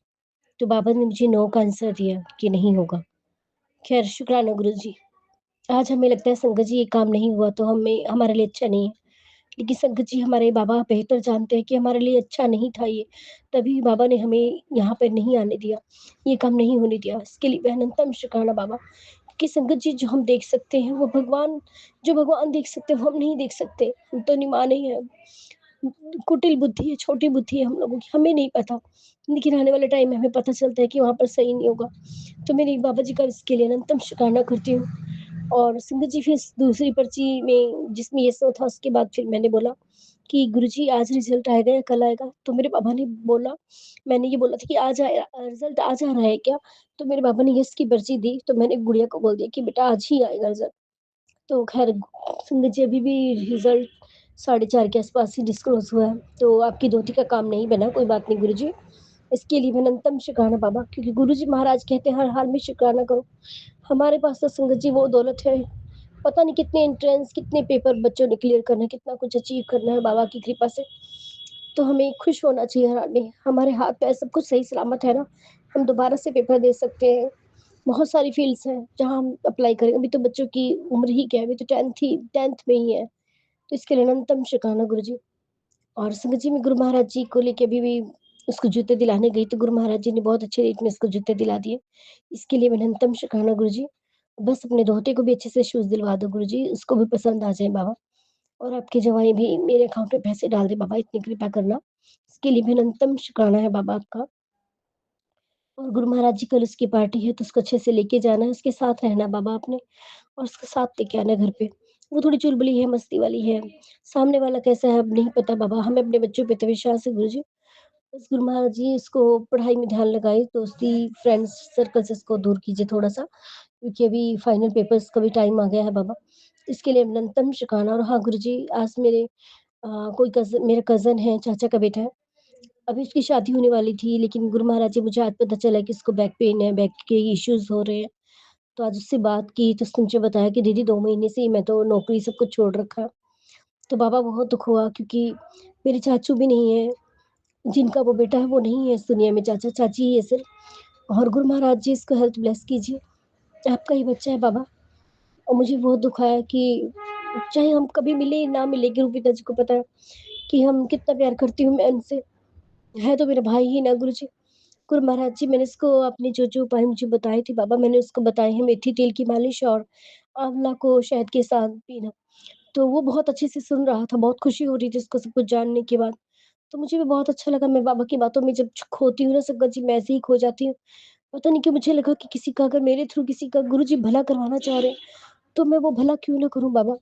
तो बाबा ने मुझे नो का आंसर दिया कि नहीं होगा। खैर शुक्राना गुरु जी। आज हमें लगता है संगत जी ये काम नहीं हुआ तो हमें हमारे लिए अच्छा नहीं है। लेकिन संगत जी हमारे बाबा बेहतर जानते हैं कि हमारे लिए अच्छा नहीं था ये, तभी बाबा ने हमें यहाँ पे नहीं आने दिया, ये काम नहीं होने दिया। इसके लिए मैं अनंतम शुक्राना बाबा, कि संगत जी जो हम देख सकते हैं वो भगवान, जो भगवान देख सकते हैं वो हम नहीं देख सकते। हम तो निमाने हैं, कुटिल बुद्धि है, छोटी बुद्धि है हम लोगों की, हमें नहीं पता। लेकिन आने वाले टाइम में हमें पता चलता है कि वहाँ पर सही नहीं होगा। तो मेरे बाबा जी का इसके लिए अनंतम शुक्राना करती हूँ। और संगत जी फिर दूसरी पर्ची में जिसमें ये सो था, उसके बाद फिर मैंने बोला कि गुरुजी आज रिजल्ट आएगा या कल आएगा? तो मेरे पापा ने बोला, मैंने ये बोला था कि आज आया रिजल्ट, आज आ रहा है क्या? तो मेरे पापा ने यस की पर्ची दी, तो मैंने गुड़िया को बोल दिया कि बेटा आज ही आएगा रिजल्ट। तो खैर संगत जी अभी भी रिजल्ट 4:30 के आसपास ही डिस्क्लोज हुआ है, तो आपकी धोती का काम नहीं बना, कोई बात नहीं गुरुजी। इसके लिए मैं अनंतम शुक्राना बाबा, क्योंकि गुरुजी महाराज कहते हैं हर हाल में शुक्राना करो। हमारे पास तो संगत जी वो दौलत है, पता नहीं कितने एंट्रेंस, कितने पेपर बच्चों ने क्लियर करना है, कितना कुछ अचीव करना है बाबा की कृपा से। तो हमें खुश होना चाहिए हर हाल में। हमारे हाथ पैर सब कुछ सही सलामत है ना, हम दोबारा से पेपर दे सकते हैं। बहुत सारी फील्ड्स हैं जहाँ हम अप्लाई करेंगे। अभी तो बच्चों की उम्र ही क्या है, अभी तो 10th में ही है। तो इसके लिए अनंतम शुक्राना गुरुजी। और संगत जी मैं गुरु महाराज जी को लेके अभी भी उसको जूते दिलाने गई, तो गुरु महाराज जी ने बहुत अच्छे रेट में उसको जूते दिला दिए। इसके लिए मैं अनंतम शुक्राना गुरुजी। बस अपने दोहते को भी अच्छे से शूज़ दिलवा दो गुरुजी, उसको भी पसंद आ जाए बाबा। और आपके जवाई भी मेरे अकाउंट में पैसे डाल दे बाबा, इतनी कृपा करना। इसके लिए भी अनंतम शुक्राना है बाबा आपका। और गुरु महाराज जी कल उसकी पार्टी है तो उसको अच्छे से लेके जाना है, उसके साथ रहना बाबा आपने और उसको साथ लेके आना घर पे। वो थोड़ी चुलबुली है, मस्ती वाली है, सामने वाला कैसा है अब नहीं पता बाबा, हमें अपने बच्चों पे तो विश्वास है गुरुजी। बस गुरु महाराज जी इसको पढ़ाई में ध्यान लगाए, दोस्ती फ्रेंड्स सर्कल से इसको दूर कीजिए थोड़ा-सा, क्योंकि अभी फाइनल पेपर्स का भी टाइम आ गया है बाबा। इसके लिए अनंतम शुक्राना और हाँ गुरुजी आज कोई मेरा कज़न है, चाचा का बेटा है, अभी उसकी शादी होने वाली थी लेकिन गुरु महाराज जी मुझे आज पता चला कि इसको बैक पेन है, बैक के इश्यूज़ हो रहे हैं। तो आज उससे बात की तो उसने मुझे बताया कि दीदी 2 महीने से ही मैं तो नौकरी सब कुछ छोड़ रखा। तो बाबा बहुत दुःख हुआ क्योंकि मेरे चाचू भी नहीं है, जिनका वो बेटा है वो नहीं है इस दुनिया में, चाचा-चाची ही है सिर्फ़ और गुरु महाराज जी इसको हेल्थ ब्लेस कीजिए। आपका ही बच्चा है बाबा और मुझे बहुत दुःख आया कि चाहे हम कभी मिले ना मिले, गुरु पिताजी को पता है कि हम कितना प्यार करती हूँ मैं उनसे। है तो मेरा भाई ही ना गुरुजी। गुरु महाराज जी मैंने इसको आपने जो-जो उपाय मुझे बताए थे बाबा मैंने उसको बताए हैं मेथी तेल की मालिश और आँवला को शहद के साथ पीना। तो वो बहुत अच्छे से सुन रहा था, बहुत खुशी हो रही थी उसको सब कुछ जानने के बाद। तो मुझे भी बहुत अच्छा लगा मैं बाबा की बातों में जब खोती हूँ ना संगत जी मैं ऐसे ही खो जाती हूँ। पता नहीं क्यों मुझे लगा कि किसी का अगर मेरे थ्रू किसी का गुरुजी भला करवाना चाह रहे हैं, तो मैं वो भला क्यों ना करूँ बाबा?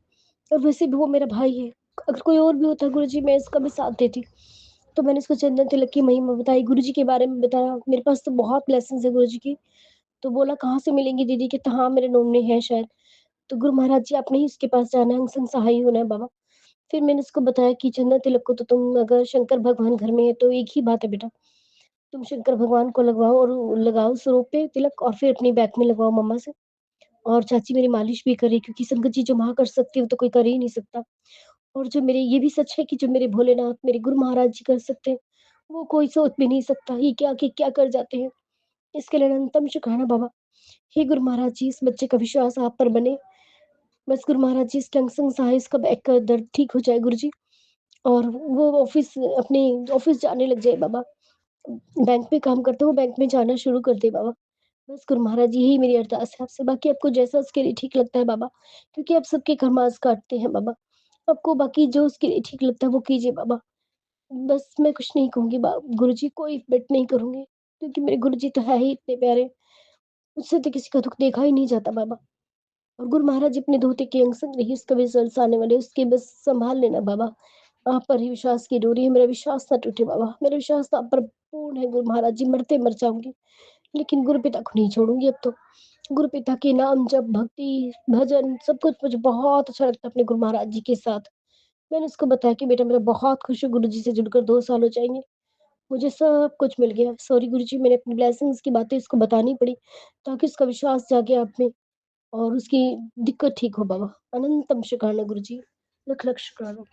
और वैसे भी वो मेरा भाई है। अगर कोई और भी होता गुरुजी मैं इसका भी साथ देती। तो मैंने इसको चंदन तिलक की महिमा बताई, गुरुजी के बारे में बताया। मेरे पास तो बहुत ब्लेसिंग्स है गुरुजी की। तो बोला कहाँ से मिलेंगी दीदी? कहता हाँ, मेरे नोन में है शायद। तो गुरु महाराज जी आपने ही उसके पास जाना है, अंग संग सहाय होना है बाबा। फिर मैंने उसको बताया कि चंदन तिलक को तो तुम अगर शंकर भगवान घर में है तो एक ही बात है बेटा, तुम शंकर भगवान को लगवाओ और लगाओ सिरों पे तिलक और फिर अपनी बैक में लगवाओ मम्मा से। और चाची मेरी मालिश भी करे क्योंकि संगत जी जो माँ कर सकती है वो तो कोई कर ही नहीं सकता। और जो मेरे ये भी सच है कि जो मेरे भोलेनाथ, मेरे गुरु महाराज जी कर सकते हैं, वो कोई सोच भी नहीं सकता, ये क्या कर जाते हैं। इसके लिए अनंतम शुक्राना बाबा। हे गुरु महाराज जी, इस बच्चे का विश्वास आप पर बने। बस गुरु महाराज जी इसके अंग संग सहाय, इसका बैक का दर्द ठीक हो जाए गुरुजी और वो अपने ऑफ़िस जाने लग जाए बाबा। बैंक में काम करता है, वो बैंक में जाना शुरू कर दे बाबा। बस गुरु महाराज जी यही मेरी अरदास है आपसे, बाकी आपको जैसा उसके लिए ठीक लगता है बाबा, क्योंकि आप सबके कर्मास काटते हैं बाबा। आपको बाकी जो उसके लिए ठीक लगता है वो कीजिए बाबा। बस मैं कुछ नहीं कहूँगी गुरुजी कोई वेट नहीं करूँगी, क्योंकि मेरे गुरुजी तो है ही इतने प्यारे, मुझसे तो किसी का दुःख देखा ही नहीं जाता बाबा। और गुरु महाराज जी अपने धोते के अंग संग रही उसका रिजल्ट्स आने वाले, उसके बस सँभाल लेना बाबा। आप पर ही विश्वास की डोरी है, मेरा विश्वास ना टूटे बाबा। मेरा विश्वास तो आप पर पूर्ण है गुरु महाराज जी, मरते मर जाऊँगी, लेकिन गुरु पिता को नहीं छोड़ूँगी अब तो। गुरु पिता के नाम जप, भक्ति, भजन सब कुछ मुझे बहुत अच्छा लगता है अपने गुरु महाराज जी के साथ। मैंने उसको बताया कि बेटा मेरा बहुत खुश हूँ गुरुजी से जुड़कर 2 साल हो जाएँगे। मुझे सब कुछ मिल गया। सॉरी गुरुजी मैंने अपनी ब्लेसिंग्स की बातें उसको बतानी पड़ी, ताकि उसका विश्वास जागे आप में और उसकी दिक्कत ठीक हो बाबा। अनंतम शुक्राना गुरुजी। लख-लख शुक्राना।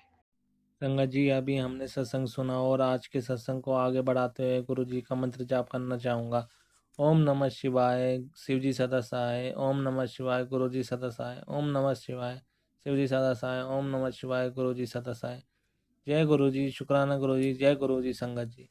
संगत जी, अभी हमने सत्संग सुना और आज के सत्संग को आगे बढ़ाते हुए गुरु जी का मंत्र जाप करना चाहूँगा। ओम नमः शिवाय, शिव जी सदा सहाय। ओम नमः शिवाय, गुरु जी सदा सहाय। ओम नमः शिवाय, शिव जी सदा सहाय। ओम नमः शिवाय, गुरु जी सदा सहाय। जय गुरु जी, शुक्राना गुरु जी, जय गुरु जी संगत जी।